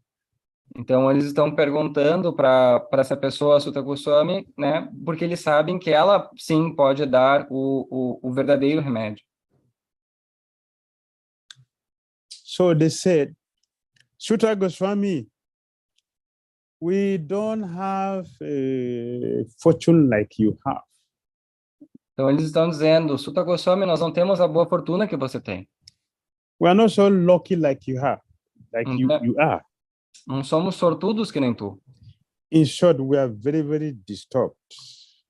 Então, eles estão perguntando para essa pessoa, Sutta Goswami, né, porque eles sabem que ela, sim, pode dar o verdadeiro remédio. So they said, Suta Goswami, we don't have a fortune like you have. Então eles estão dizendo, Suta Goswami, nós não temos a boa fortuna que você tem. We are not so lucky like you have, like you are. Não somos sortudos que nem tu. In short, we are very, very disturbed.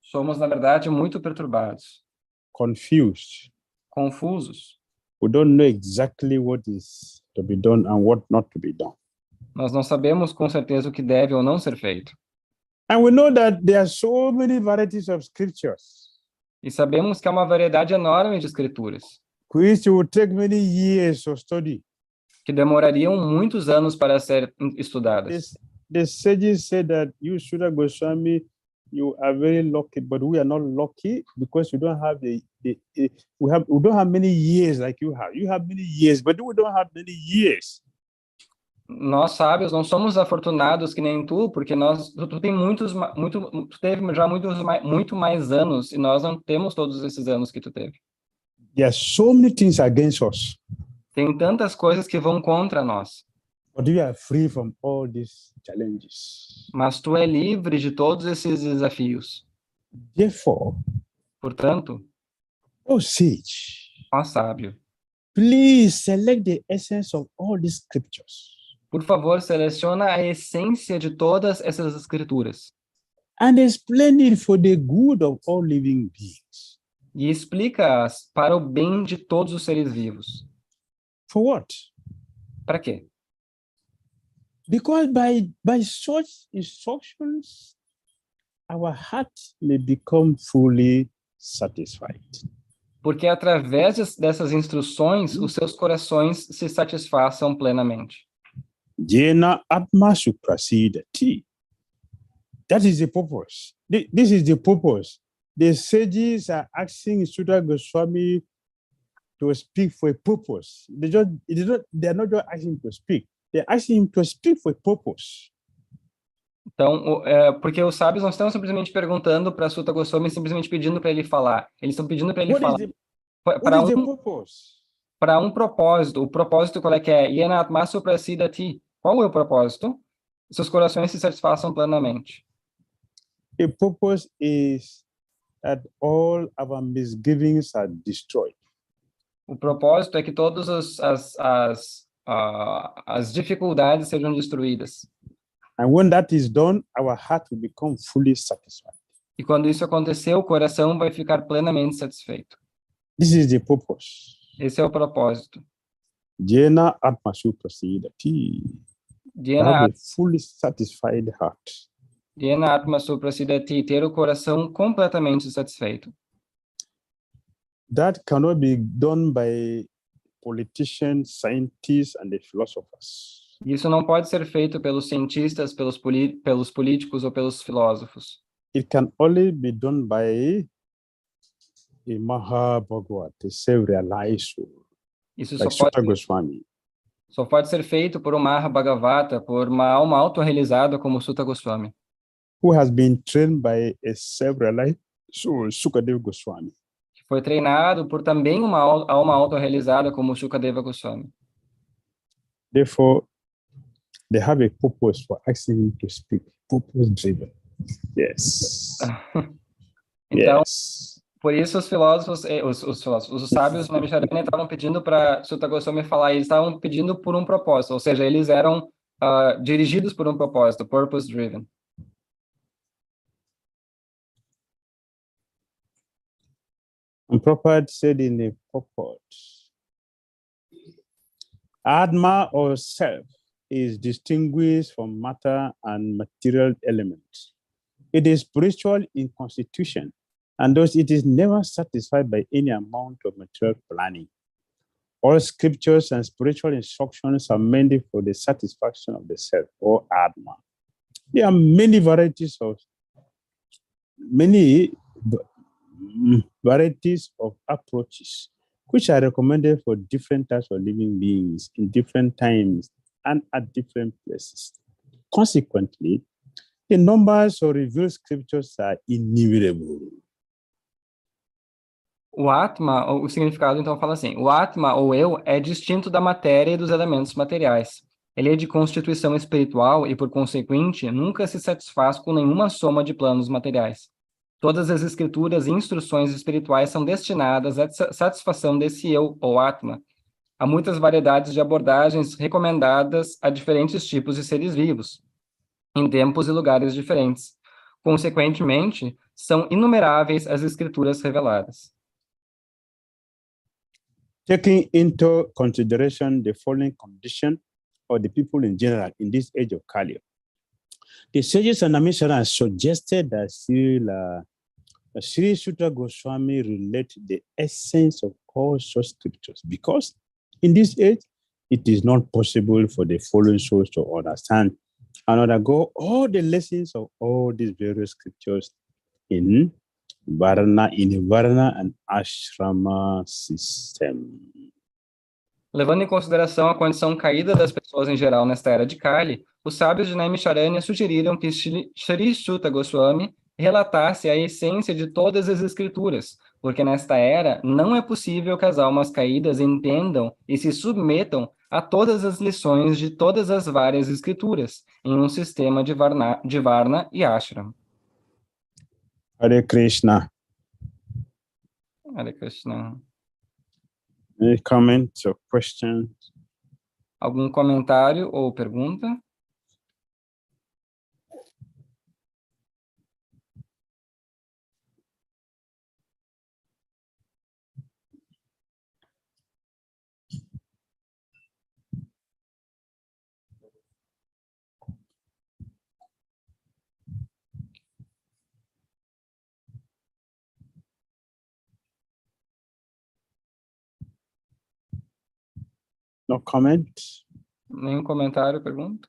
Somos, na verdade, muito perturbados. Confused. Confusos. We don't know exactly what is to be done and what not to be done. Nós não sabemos com certeza o que deve ou não ser feito. And we know that there are so many varieties of scriptures. E sabemos que há uma variedade enorme de escrituras. Which will take many years of study. Que demorariam muitos anos para ser estudadas. The sages say that you, Suta Goswami, you are very lucky, but we are not lucky because we don't have we don't have many years like you have. You have many years, but we don't have many years. Nós sábios não somos afortunados que nem tu, porque tu tem tu teve já muito mais anos e nós não temos todos esses anos que tu teve. There are so many things against us. Tem tantas coisas que vão contra nós. But we are free from all these challenges. Mas tu é livre de todos esses desafios. Therefore, portanto, oh sage, ó sábio, please select the essence of all these scriptures. Por favor, seleciona a essência de todas essas escrituras. And explain it for the good of all living beings. E explica-as para o bem de todos os seres vivos. For what? Para quê? Because by such instructions, our heart may become fully satisfied. Porque através dessas instruções, os seus corações se satisfaçam plenamente. Jena Atma Suprasidati. That is the purpose. This is the purpose. The sages are asking Suta Goswami to speak for a purpose. They are not just asking him to speak. They're asking him to speak for a purpose. Então, porque os sábios não estão simplesmente perguntando para Suta Goswami, simplesmente pedindo para ele falar. Eles estão pedindo para ele falar para um propósito. O propósito qual é que é? Jena Atma Suprasidati. Qual é o propósito? Seus corações se satisfaçam plenamente. The purpose is that all our misgivings are destroyed. O propósito é que todas as dificuldades sejam destruídas. And when that is done, our heart will become fully satisfied. E quando isso acontecer, o coração vai ficar plenamente satisfeito. This is the purpose. Esse é o propósito. Jena Atma Suprasidati. Have a fully satisfied heart. Jena Atma Suprasidati, ter o coração completamente satisfeito. That cannot be done by politicians, scientists, and the philosophers. Isso não pode ser feito pelos cientistas, pelos políticos ou pelos filósofos. It can only be done by a Mahabhagavad, a self-realized soul, isso like Suta Goswami. Só pode ser feito por um Mahabhagavata, por uma alma autorrealizada como Suta Goswami. Who has been trained by a self-realized soul, Sukadeva Goswami. Que foi treinado por também uma alma autorrealizada como Sukadeva Goswami. Therefore, they have a purpose for asking him to speak, purpose-driven. Yes. Então, yes. Por isso os sábios na Vishadana estavam pedindo para Suta Goswami falar, eles estavam pedindo por um propósito, ou seja, eles eram dirigidos por um propósito, purpose-driven. And Prabhupada said in the purport, Atma or self is distinguished from matter and material elements. It is spiritual in constitution, and thus it is never satisfied by any amount of material planning. All scriptures and spiritual instructions are meant for the satisfaction of the self, or Atma. There are many varieties of approaches which are recommended for different types of living beings in different times and at different places. Consequently, the numbers of revealed scriptures are innumerable. O Atma, o significado então fala assim, o Atma, ou eu, é distinto da matéria e dos elementos materiais. Ele é de constituição espiritual e, por consequente, nunca se satisfaz com nenhuma soma de planos materiais. Todas as escrituras e instruções espirituais são destinadas à satisfação desse eu, ou Atma. Há muitas variedades de abordagens recomendadas a diferentes tipos de seres vivos, em tempos e lugares diferentes. Consequentemente, são inumeráveis as escrituras reveladas. Taking into consideration the following condition of the people in general in this age of Kali, the sages and Namisharan suggested that Sri Sutra Goswami relate the essence of all such scriptures, because in this age, it is not possible for the following souls to understand and undergo all the lessons of all these various scriptures in Varna and Ashrama system. Levando em consideração a condição caída das pessoas em geral nesta era de Kali, os sábios de Naimisharanya sugeriram que Sri Suta Goswami relatasse a essência de todas as escrituras, porque nesta era não é possível que as almas caídas entendam e se submetam a todas as lições de todas as várias escrituras, em um sistema de Varna e Ashram. Hare Krishna. Hare Krishna. Any comments or questions? Algum comentário ou pergunta? No comment? Nenhum comentário, pergunta?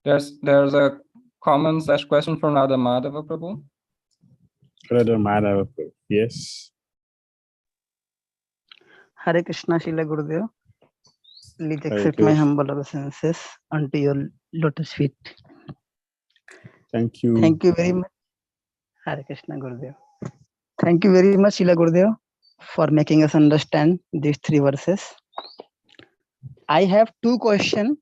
There's a comment/question from Radha Madhava Prabhu. Radha Madhava, yes. Hare Krishna, Srila Gurudev. Please Hare accept my Krishna. humble obeisances unto your lotus feet. Thank you. Thank you very much. Hare Krishna, Gurudev. Thank you very much, Srila Gurudev, for making us understand these three verses. I have two questions.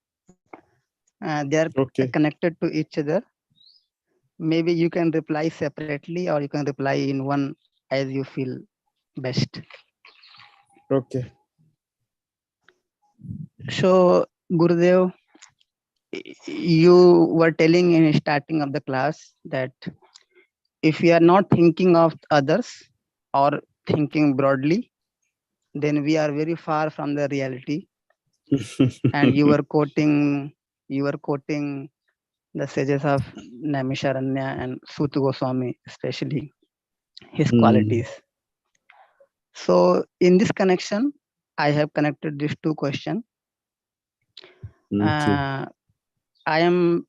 They are Okay. connected to each other. Maybe you can reply separately or you can reply in one as you feel best. Okay. So, Gurudev, you were telling in starting of the class that if we are not thinking of others or thinking broadly, then we are very far from the reality. And you were quoting the sages of Naimisharanya and Suta Goswami, especially his qualities. So in this connection, I have connected these two questions. I am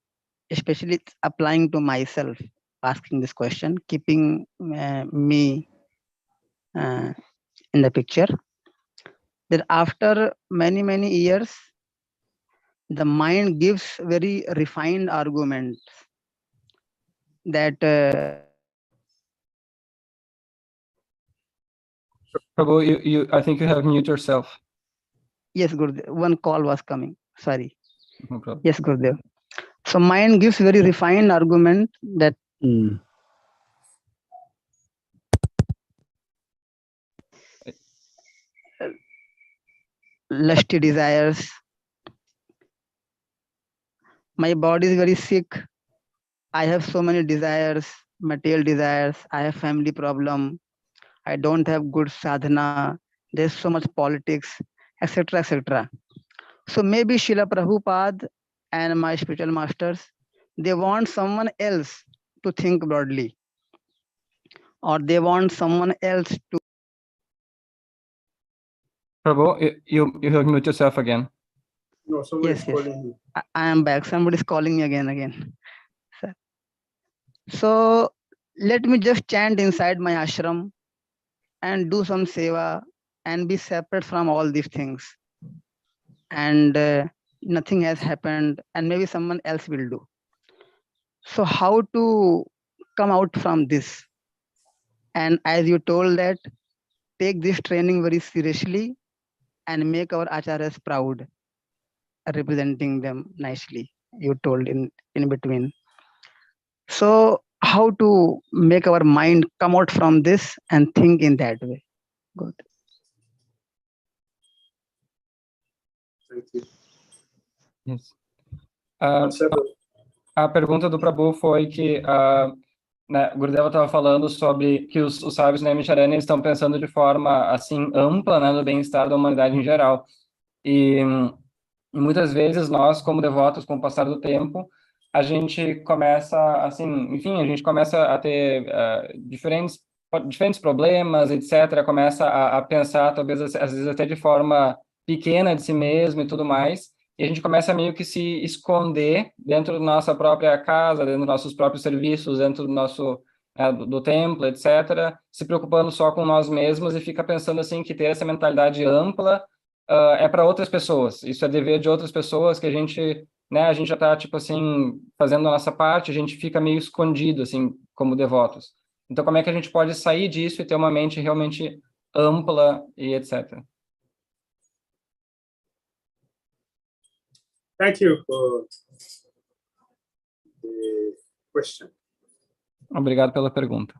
especially applying to myself, asking this question, keeping me in the picture. That after many years, the mind gives very refined arguments that Prabhu, I think you have muted yourself. yes, Gurudev, one call was coming. Sorry. No problem. Yes, Gurudev. So mind gives very refined argument that lusty desires. My body is very sick. I have so many desires, material desires. I have family problem. I don't have good sadhana. There's so much politics, etc., etc. So maybe Srila Prabhupada and my spiritual masters, they want someone else to think broadly, or they want someone else to. Prabhu, you have muted yourself again. No, somebody Yes, is calling you. I am back. Somebody is calling me again. Sir. So let me just chant inside my ashram and do some seva and be separate from all these things. And nothing has happened, and maybe someone else will do. So how to come out from this? And as you told that take this training very seriously and make our acharyas proud, representing them nicely. You told in between. So how to make our mind come out from this and think in that way? Good. Thank you. Yes. A pergunta do Prabhu foi que né, o Gurudeva estava falando sobre que os sábios Naimisharanya estão pensando de forma assim ampla, né, no bem-estar da humanidade em geral. E muitas vezes nós, como devotos, com o passar do tempo, a gente começa assim, enfim, a gente começa a ter diferentes problemas, etc. Começa a pensar, talvez às vezes até de forma pequena de si mesmo e tudo mais. E a gente começa meio que se esconder dentro da nossa própria casa, dentro dos nossos próprios serviços, dentro do nosso do templo, etc., se preocupando só com nós mesmos e fica pensando assim que ter essa mentalidade ampla é para outras pessoas. Isso é dever de outras pessoas que a gente, né, a gente já está tipo assim fazendo a nossa parte, a gente fica meio escondido assim como devotos. Então, como é que a gente pode sair disso e ter uma mente realmente ampla e etc. Thank you for the question. Obrigado pela pergunta.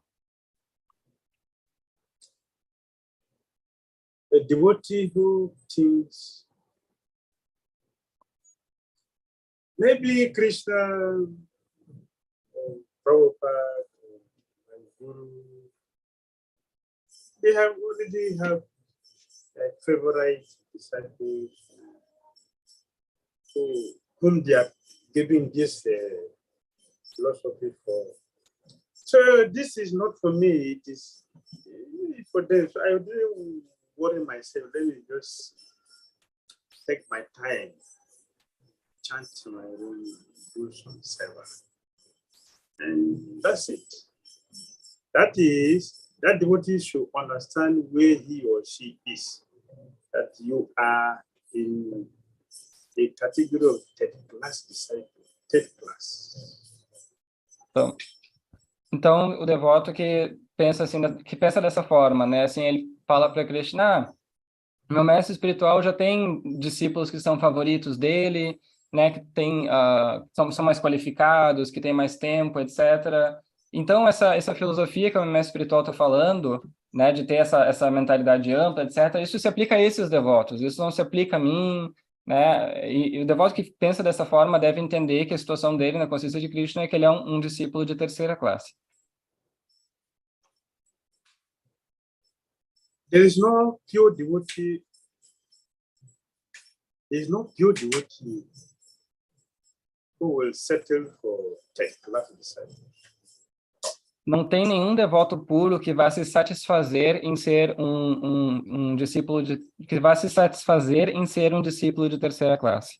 A devotee who thinks maybe Krishna, Prabhupada, and Guru, they already have like favorite disciples whom they are giving this philosophy for. So this is not for me, it is for them. So I wouldn't worry myself, let me just take my time, chant my own, do some service. And that's it. That is, that devotee should understand where he or she is, that you are in a category of third class disciple, third class. Então o devoto que pensa assim, que pensa dessa forma, né? Assim, ele fala para Krishna: meu mestre espiritual já tem discípulos que são favoritos dele, né? Que tem são mais qualificados, que têm mais tempo, etc. Então essa filosofia que o mestre espiritual está falando, né? De ter essa mentalidade ampla, etc. Isso se aplica a esses devotos. Isso não se aplica a mim. Né? E o devoto que pensa dessa forma deve entender que a situação dele na consciência de Krishna é que ele é um discípulo de terceira classe. There is no pure devotee. There is no pure devotee who will settle for third class disciple. Não tem nenhum devoto puro que vá se satisfazer em ser um discípulo que vá se satisfazer em ser um discípulo de terceira classe.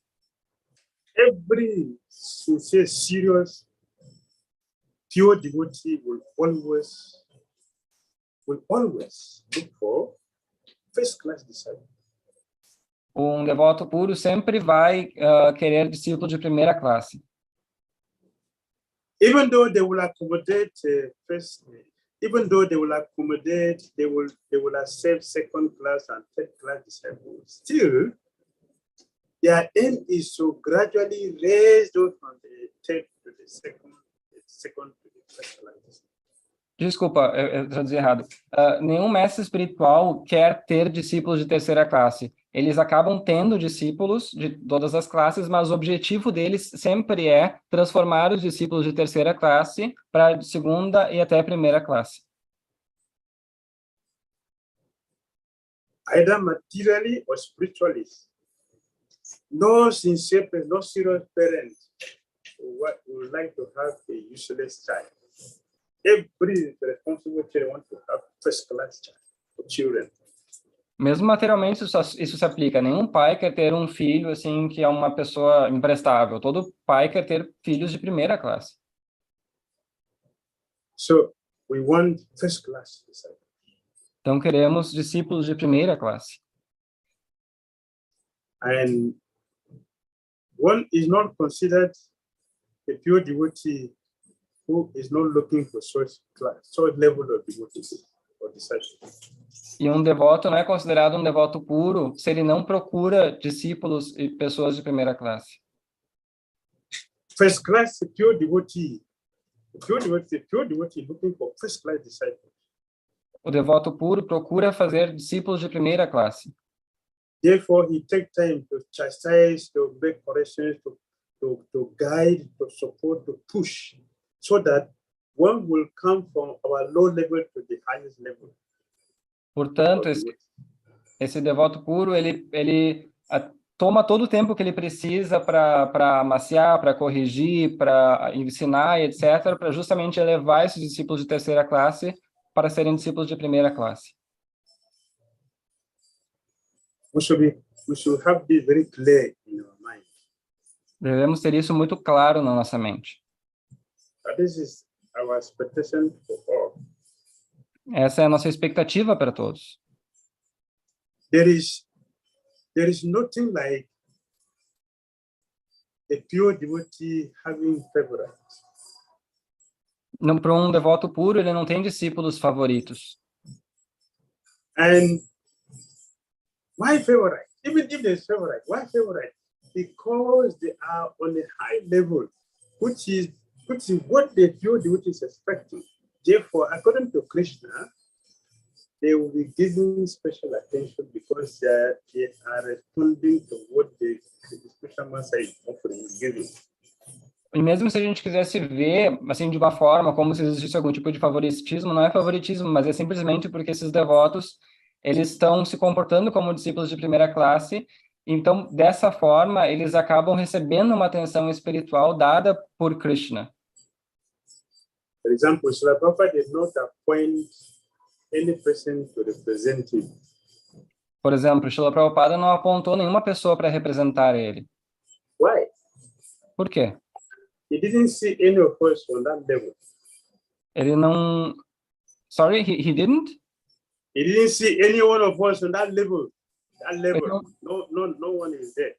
Every sincere, serious, pure devotee will always look for first class disciple. Um devoto puro sempre vai querer discípulo de primeira classe. Even though they will accommodate even though they will accommodate, they will accept second class and third class disciples. Still, their aim is to gradually raise those from the third to the second to the first class. Desculpa, eu traduzi errado. Nenhum mestre espiritual quer ter discípulos de terceira classe. Eles acabam tendo discípulos de todas as classes, mas o objetivo deles sempre é transformar os discípulos de terceira classe para segunda e até primeira classe. Either materially or spiritually. No sincere, no serious parent would like to have a useless child. Every responsible parent wants to have first class child for children. Mesmo materialmente, isso se aplica. Nenhum pai quer ter um filho assim que é uma pessoa imprestável. Todo pai quer ter filhos de primeira classe. So we want first class disciples. Então queremos discípulos de primeira classe. And one is not considered a pure devotee who is not looking for such level of devotee or disciple. E um devoto não é considerado um devoto puro se ele não procura discípulos e pessoas de primeira classe. First class pure devotee. Pure devotee looking for first class disciples. O devoto puro procura fazer discípulos de primeira classe. Therefore, he takes time to chastise, to make corrections, to guide, to support, to push, so that one will come from our low level to the highest level. Portanto, esse devoto puro, ele toma todo o tempo que ele precisa para amaciar, para corrigir, para ensinar, etc., para justamente elevar esses discípulos de terceira classe para serem discípulos de primeira classe. We should have this very clear in our mind. Devemos ter isso muito claro na nossa mente. This is our expectation for all. Essa é a nossa expectativa para todos. There is nothing like a pure devotee having favorites. Para um devoto puro, ele não tem discípulos favoritos. And why favorite? Even if there's favorite, why favorite? Because they are on a high level, which is what the pure devotee is expecting. Therefore, according to Krishna, they will be given special attention because they are responding to what the special master is offering, giving. E mesmo se a gente quisesse ver, assim, de uma forma, como se existisse algum tipo de favoritismo, não é favoritismo, mas é simplesmente porque esses devotos, eles estão se comportando como discípulos de primeira classe, então, dessa forma, eles acabam recebendo uma atenção espiritual dada por Krishna. For example, Srila Prabhupada did not appoint any person to represent him. Por exemplo, Srila Prabhupada não apontou nenhuma pessoa para representar ele. Why? Por quê? He didn't see any of us on that level. Ele não... Sorry, he didn't? He didn't see any one of us on that level. That level. No one is there.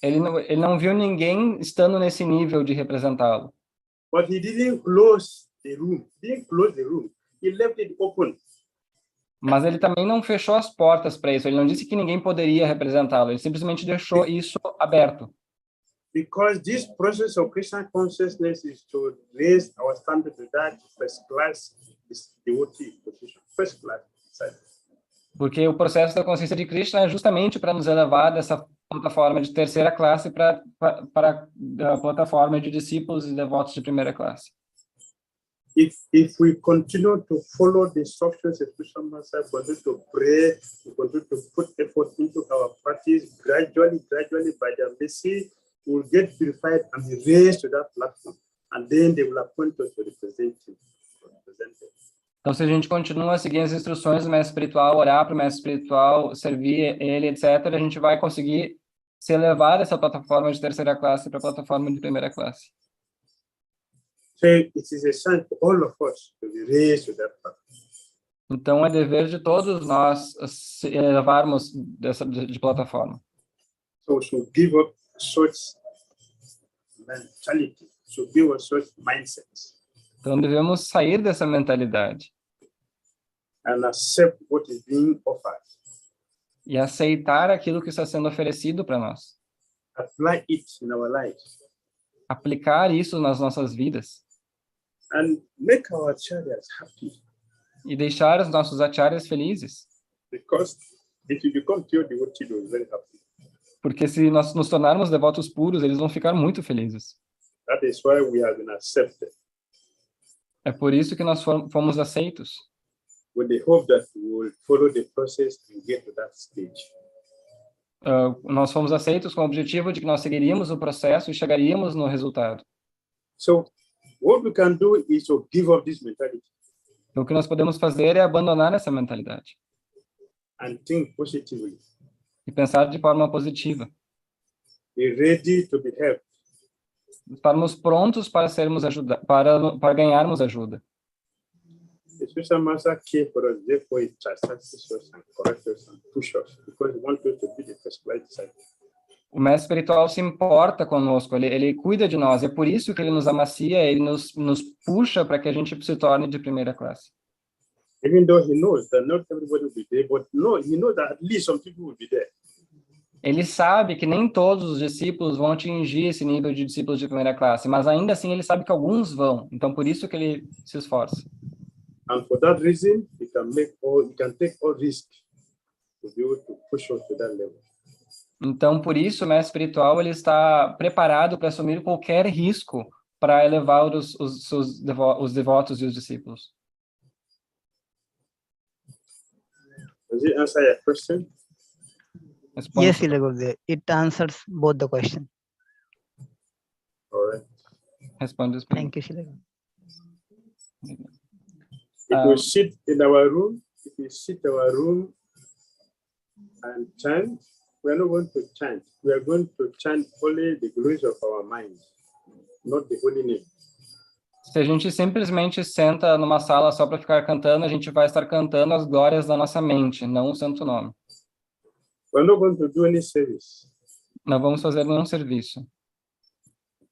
Ele não viu ninguém estando nesse nível de representá-lo. But he didn't close the room. He left it open. Mas ele também não fechou as portas para isso. Ele não disse que ninguém poderia representá-lo. Ele simplesmente deixou isso aberto. Because this process of Krishna consciousness is to raise our standard to that first class devotee position. First class. Porque o processo da consciência de Krishna é justamente para nos elevar dessa plataforma de terceira classe para a plataforma de discípulos e devotos de primeira classe. If we continue to follow the instructions of Krishna Master, continue to pray, we continue to put effort into our practice, gradually by their mercy, we will get purified and be raised to that platform. And then they will appoint us to represent him. Então, se a gente continua a seguir as instruções do mestre espiritual, orar para o mestre espiritual, servir ele, etc., a gente vai conseguir se elevar dessa plataforma de terceira classe para a plataforma de primeira classe. So it is a sign for all of us to be raised to that platform. Então, é dever de todos nós se elevarmos de plataforma. So we should give up such mentality, should give up such mindsets. Então, devemos sair dessa mentalidade. And accept what is being offered. E aceitar aquilo que está sendo oferecido para nós. Apply it in our lives. Aplicar isso nas nossas vidas. And make our acharyas happy. E deixar os nossos acharyas felizes. Because if you become pure devotee, you're very happy. Porque se nós nos tornarmos devotos puros, eles vão ficar muito felizes. That is why we have been accepted. É por isso que nós fomos aceitos. With the hope that we will follow the process and get to that stage. Nós fomos aceitos com o objetivo de que nós seguiríamos o processo e chegaríamos no resultado. So, what we can do is to give up this mentality. Então, o que nós podemos fazer é abandonar essa mentalidade. And think positively. E pensar de forma positiva. Be ready to be helped. Estarmos prontos para sermos para ganharmos ajuda. The special master care for us, therefore it chastises us and corrects us and pushes us because we want us to be the first class disciple. O mestre espiritual se importa conosco, ele cuida de nós, é por isso que ele nos amacia, ele nos puxa para que a gente se torne de primeira classe. Even though he knows that not everybody will be there, but no, he knows that at least some people will be there. Ele sabe que nem todos os discípulos vão atingir esse nível de discípulos de primeira classe, mas ainda assim ele sabe que alguns vão. Então, por isso que ele se esforça. And for that reason, he can take all risk to be able to push us to that level. Então, por isso, o mestre espiritual ele está preparado para assumir qualquer risco para elevar os devotos e os discípulos. Does it answer your question? Responde. Yes, 𝐤𝐳. It answers both the question. All right. Responde. Thank you, 𝐤𝐳. If we sit in our room, and chant, we are not going to chant. We are going to chant only the glories of our mind, not the holy name. Se a gente simplesmente senta numa sala só para ficar cantando, a gente vai estar cantando as glórias da nossa mente, não o santo nome. We are not going to do any service. Não vamos fazer nenhum serviço,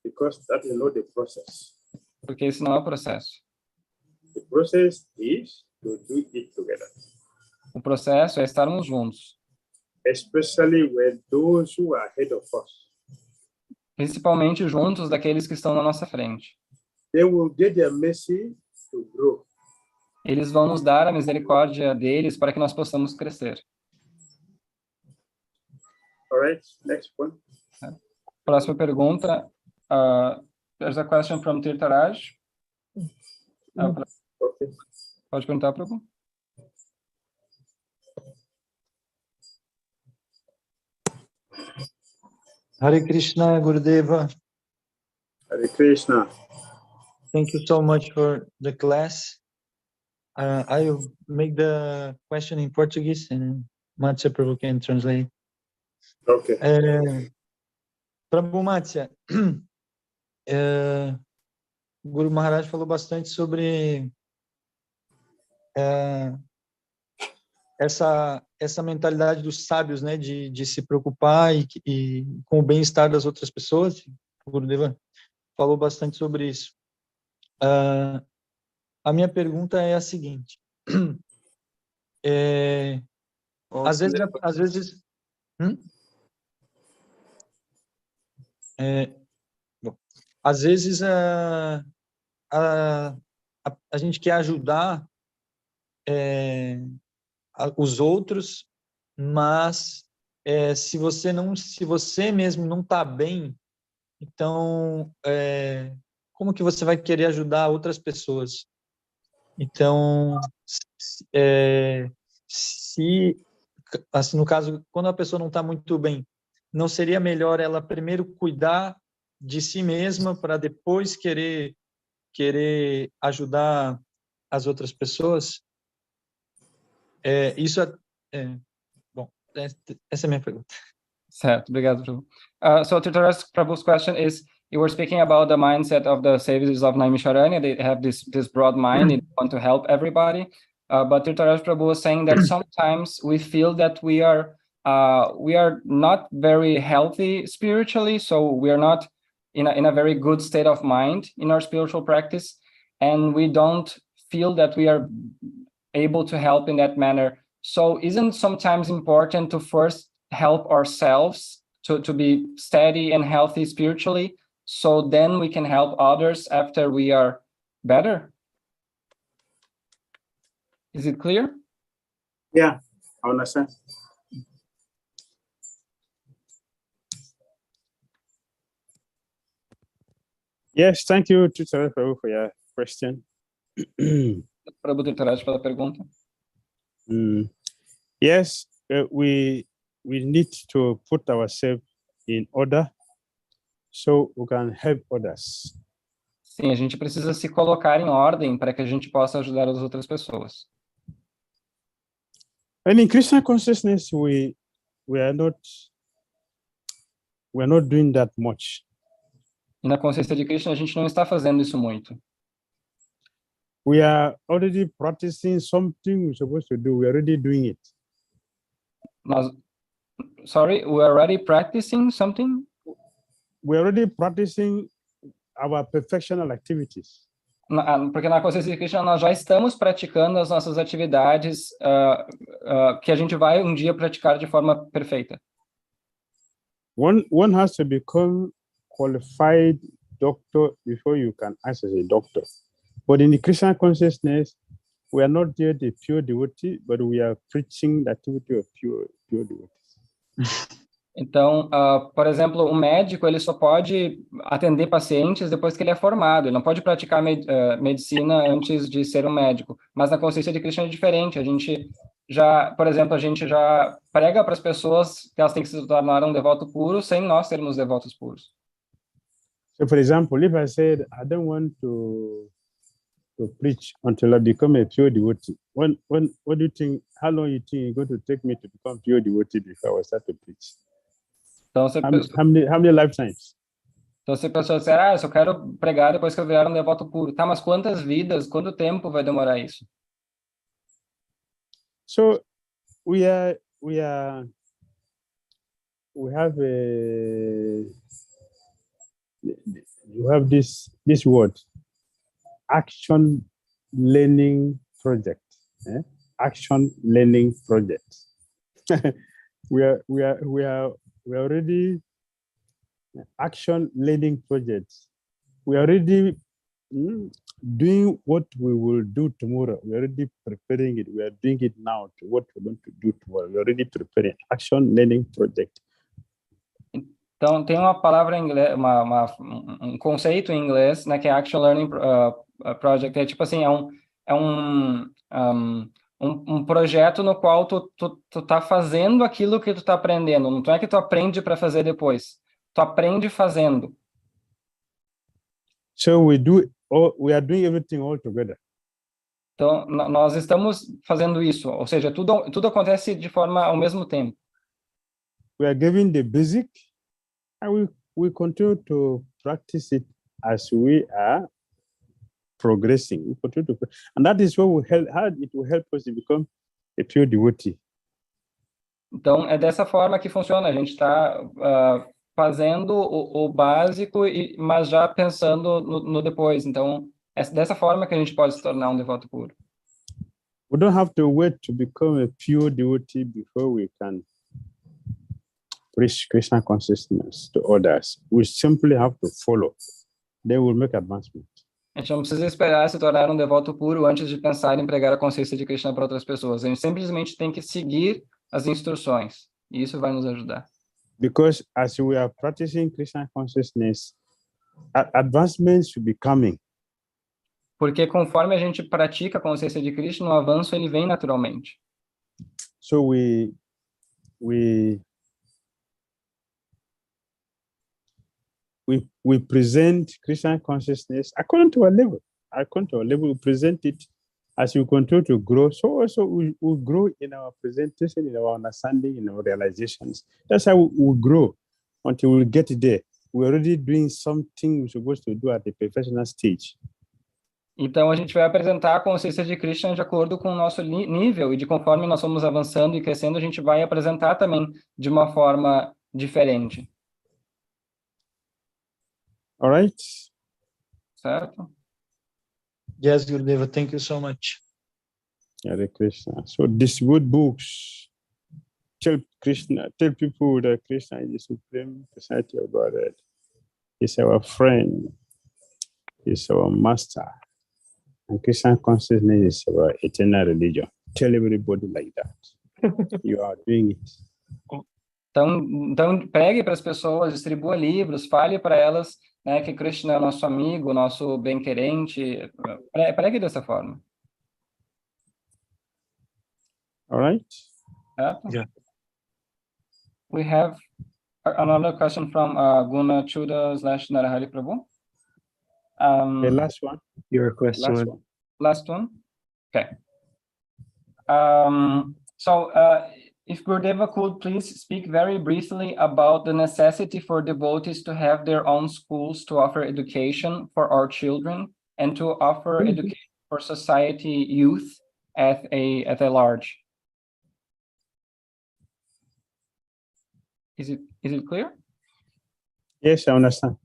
Because that is not the process. porque esse não é o processo. The process is to do it together. O processo é estarmos juntos, Especially with those who are ahead of us. principalmente juntos daqueles que estão na nossa frente. They will get their mercy to grow. Eles vão nos dar a misericórdia deles para que nós possamos crescer. All right, next one. Próxima pergunta. There's a question from 𝐶𝐸𝐺𝐻. Okay. Pode perguntar, Prabhu. Hare Krishna, Gurudeva. Hare Krishna. Thank you so much for the class. I will make the question in Portuguese and Matsya Prabhu can translate. Okay. Prabhu Matsya, Guru Maharaj falou bastante sobre essa mentalidade dos sábios, né, de se preocupar e com o bem-estar das outras pessoas. O Gurudeva falou bastante sobre isso. A minha pergunta é a seguinte: às vezes a gente quer ajudar os outros, mas se você mesmo não está bem, então como que você vai querer ajudar outras pessoas? Então, se assim, no caso, quando a pessoa não está muito bem, não seria melhor ela primeiro cuidar de si mesma para depois querer ajudar as outras pessoas? Bom, essa é a minha pergunta. Certo, obrigado, Prabhu. So Prabhu's question is, you were speaking about the mindset of the sages of Naimisharanya. They have this broad mind, they want to help everybody. But Tirtharaj Prabhu was saying that sometimes we feel that we are not very healthy spiritually, so we are not in a very good state of mind in our spiritual practice, and we don't feel that we are able to help in that manner. So isn't sometimes important to first help ourselves to be steady and healthy spiritually, so then we can help others after we are better? Is it clear? Yeah, I understand. Yes, thank you, Tutor, for your question. Prabhu Tirtharaj pela pergunta. Yes, we need to put ourselves in order so we can help others. Sim, a gente precisa se colocar em ordem para que a gente possa ajudar as outras pessoas. And in Krishna consciousness, we are not doing that much. E na consciência de Krishna, a gente não está fazendo isso muito. We are already practicing something we're supposed to do. We're already doing it. We're already practicing something? We're already practicing our perfectional activities. porque na consciência de Krishna nós já estamos praticando as nossas atividades que a gente vai um dia praticar de forma perfeita. One has to become qualified doctor before you can act as a doctor. But in the Krishna consciousness, we are not yet a pure devotee, but we are preaching the activity of pure devotees. Então, por exemplo, o médico ele só pode atender pacientes depois que ele é formado. Ele não pode praticar medicina antes de ser um médico. Mas na consciência de Krishna é diferente. A gente já, por exemplo, a gente já prega para as pessoas que elas têm que se tornar um devoto puro sem nós sermos devotos puros. So, for example, if I said I don't want to preach until I become a pure devotee, what do you think? How long you think it's going to take me to become pure devotee before I start to preach? Então, How many lifetimes? Então, se a pessoa disser, eu só quero pregar depois que eu virar um devoto puro. Tá, mas quantas vidas, quanto tempo vai demorar isso? So, we have this word, action learning project. Action learning project. we are already action learning projects. We are already doing what we will do tomorrow. We are already preparing it. We are doing it now to what we're going to do tomorrow. We are already preparing action learning project. Então, tem uma palavra em inglês, um conceito em inglês, né, que é Action Learning Project. É tipo assim, é um projeto no qual tu tá fazendo aquilo que tu tá aprendendo. Não é que tu aprende para fazer depois. Tu aprende fazendo. So we are doing everything all together. Então, nós estamos fazendo isso. Ou seja, tudo acontece de forma ao mesmo tempo. We are giving the basic, and we continue to practice it as we are progressing. We continue to, and that is what how it will help us to become a pure devotee. Então, é dessa forma que funciona. A gente está fazendo o básico, mas já pensando no depois. Então, é dessa forma que a gente pode se tornar um devoto puro. We don't have to wait to become a pure devotee before we can preach Krishna consciousness to others. We simply have to follow. Then we'll make advancement. A gente não precisa esperar se tornar um devoto puro antes de pensar em pregar a consciência de Krishna para outras pessoas. A gente simplesmente tem que seguir as instruções. E isso vai nos ajudar. Because as we are practicing Krishna consciousness, advancements should be coming. Porque conforme a gente pratica a consciência de Krishna, o avanço ele vem naturalmente. So we present Krishna consciousness according to our level. According to our level, we present it as we continue to grow. So also we grow in our presentation, in our understanding, in our realizations. That's how we grow until we get there. We're already doing something we're supposed to do at the professional stage. Então, a gente vai apresentar a consciência de Krishna de acordo com o nosso nível, e de conforme nós vamos avançando e crescendo, a gente vai apresentar também de uma forma diferente. All right? Certo? Yes, Gurudeva, thank you so much. Hare Krishna. So distribute books. Tell people that Krishna is the supreme personality of Godhead. He's our friend. He's our master. And Krishna consciousness is our eternal religion. Tell everybody like that. You are doing it. Então pregue para as pessoas, distribua livros, fale para elas, né, que Krishna é nosso amigo, nosso bem-querente. Pregue dessa forma. All right? Yeah. We have another question from Guna-Chuda/Narahari Prabhu. The last one. Your question. Last one? Okay. So if Gurudeva could please speak very briefly about the necessity for devotees to have their own schools to offer education for our children and to offer education for society youth at a large. Is it clear? Yes, I understand.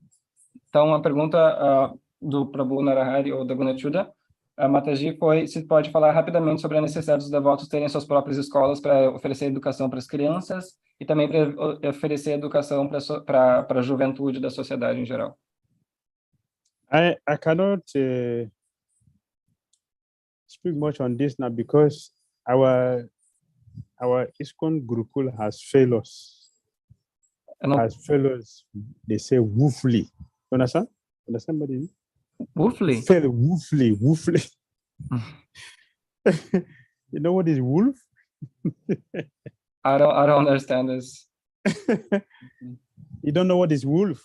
Então, a pergunta do Prabhu Narahari ou da Gunachuda, a Mataji se pode falar rapidamente sobre a necessidade dos devotos terem suas próprias escolas para oferecer educação para as crianças e também para oferecer educação para a juventude da sociedade em geral. I cannot speak much on this now because our ISKCON Gurukul has failed us. They say woefully. You understand? Understand what it is? Woefully? Fail woefully. You know what is wolf? I don't understand this. You don't know what is wolf?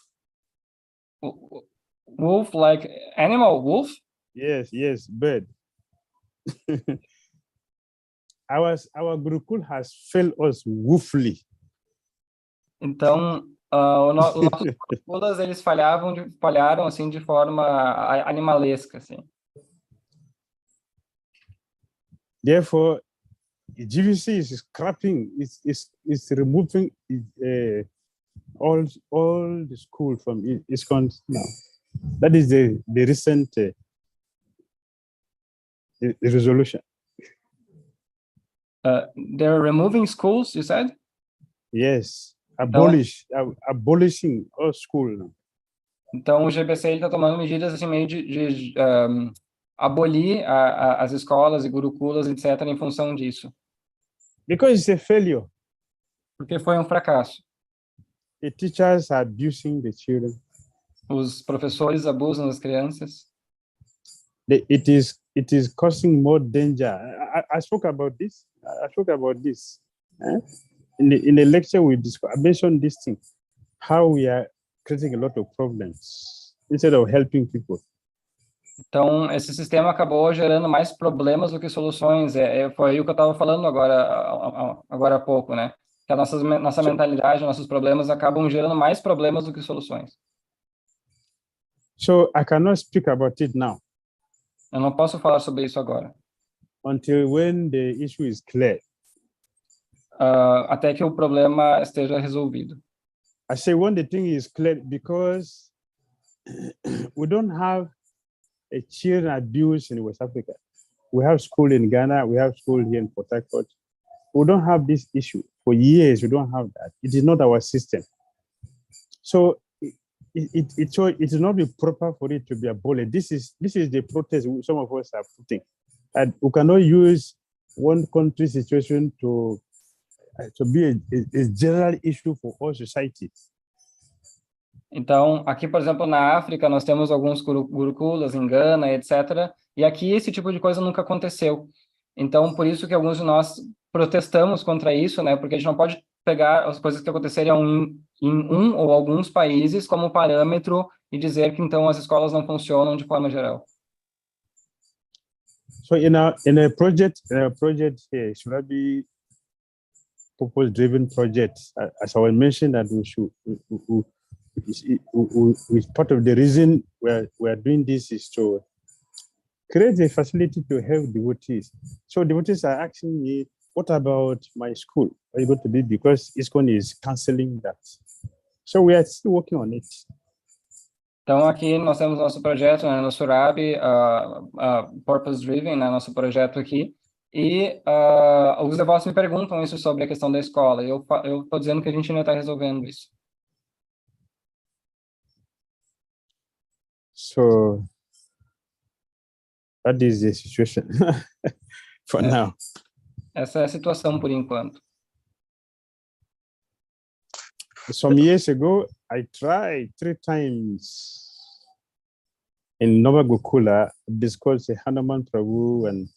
Wolf, like animal, wolf? Yes, bird. Our Gurukul has failed us woefully. Então, nossos Gurukulas, eles falharam assim de forma animalesca, assim. Therefore, GVC is scrapping, is removing all the school from ISKCON now. That is the recent resolution. They're removing schools, you said? Yes, abolishing all school now. Então, o GBC está tomando medidas assim, meio de abolir as escolas e gurukulas, etc., em função disso. Because it's a failure. Porque foi um fracasso. The teachers are abusing the children. Os professores abusam das crianças. It is causing more danger. I spoke about this. In the lecture I mentioned this thing, how we are creating a lot of problems instead of helping people. Então, esse sistema acabou gerando mais problemas do que soluções. Foi o que eu estava falando agora há pouco, né? Que a nossa mentalidade, nossos problemas acabam gerando mais problemas do que soluções. So I cannot speak about it now. Eu não posso falar sobre isso agora. Until when the issue is clear. Até que o problema esteja resolvido. I say when the thing is clear because we don't have a children abuse in West Africa. We have school in Ghana, we have school here in Port Harcourt. We don't have this issue. For years, we don't have that. It is not our system. So it is not be proper for it to be abolished. This is the protest some of us are putting. And we cannot use one country situation to be a general issue for all societies. Então, aqui, por exemplo, na África, nós temos alguns gurukulas em Gana, etc. E aqui esse tipo de coisa nunca aconteceu. Então, por isso que alguns de nós protestamos contra isso, né? Porque a gente não pode pegar as coisas que aconteceram em um ou alguns países como parâmetro e dizer que, então, as escolas não funcionam de forma geral. So in a project here, should I be purpose-driven project? As I mentioned, that part of the reason we are doing this is to create a facility to help devotees. So devotees are asking me, what about my school? Are you going to do? Because ISKCON is canceling that. So we are still working on it. Então, aqui nós temos nosso projeto, né, no Surabi, Purpose Driven, né, nosso projeto aqui, e os devotos me perguntam isso sobre a questão da escola, e eu estou dizendo que a gente ainda está resolvendo isso. So, that is the situation for now. Essa é a situação por enquanto. Some years ago, I tried 3 times in Nova Gokula, discussed Hanuman Prabhu and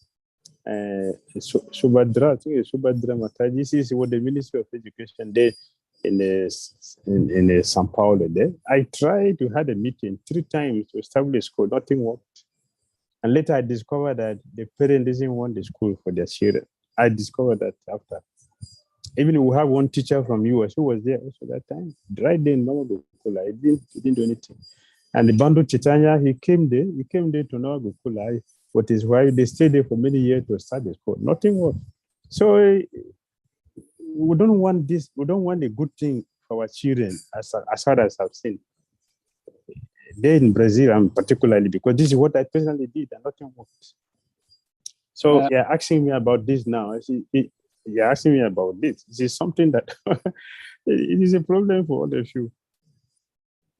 Subhadra. I think Subhadra Mataji. This is what the Ministry of Education did in São Paulo. There, I tried to have a meeting 3 times to establish school. Nothing worked. And later, I discovered that the parent doesn't want the school for their children. I discovered that after. Even we have one teacher from US who was there also that time, right there in Nova Gokula. He didn't do anything. And the Bandu Chaitanya, he came there to Nova Gokula, but his wife, they stayed there for many years to start the school. Nothing worked. So we don't want this, we don't want a good thing for our children as far as I've seen. there in Brazil, particularly because this is what I personally did and nothing worked. So you're asking me about this now. You're asking me about this. This is something that it is a problem for all of you.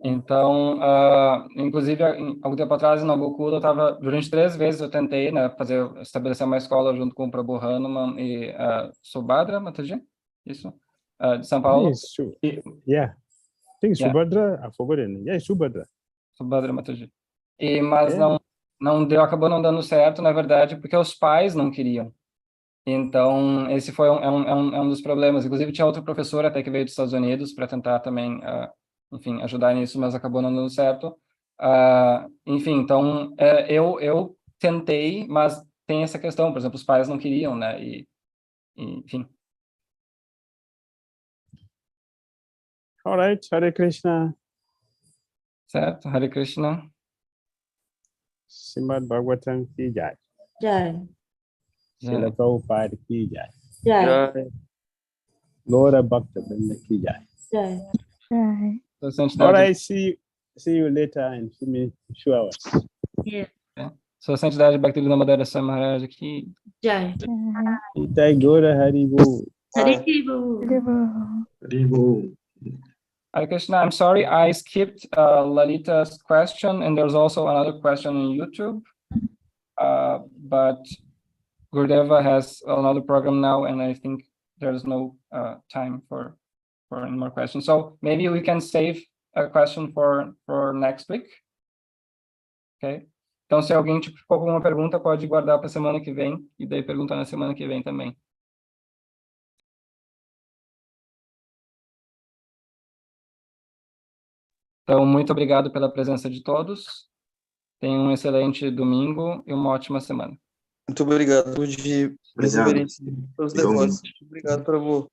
Então, inclusive, algum tempo atrás, na Gokula, durante 3 vezes eu tentei, né, estabelecer uma escola junto com o Prabhu Hanuman e Subhadra Mataji, isso, de São Paulo. Yeah. I think Subhadra, I've forgotten. Yeah, Subhadra. Subhadra Mataji. Mas não deu, acabou não dando certo, na verdade, porque os pais não queriam. Então, esse foi um dos problemas. Inclusive, tinha outro professor até que veio dos Estados Unidos para tentar também, enfim, ajudar nisso, mas acabou não dando certo. Enfim, então, eu tentei, mas tem essa questão, por exemplo, os pais não queriam, né? Enfim. All right, Hare Krishna. Certo, Hare Krishna. Srimad Bhagavatam ki jai. Jai. Srila Prabhupada ki jai. Jai. Lord Bhakta Vrinda ki jai. Jai. Jai. So, all right, see you later in a few hours. Yeah. Sua Santidade Bhakti Damodara Swami Maharaj aqui. Jai. Itai Gora Haribo. Haribo. Hare Krishna, I'm sorry, I skipped Lalita's question, and there's also another question on YouTube. But Gurudeva has another program now, and I think there's no time for any more questions. So maybe we can save a question for next week. Ok? Então, se alguém ficou com alguma pergunta, pode guardar para a semana que vem, e daí perguntar na semana que vem também. Então, muito obrigado pela presença de todos. Tenham um excelente domingo e uma ótima semana. Muito obrigado de perseverança pelos devotos. Obrigado, Prabhu.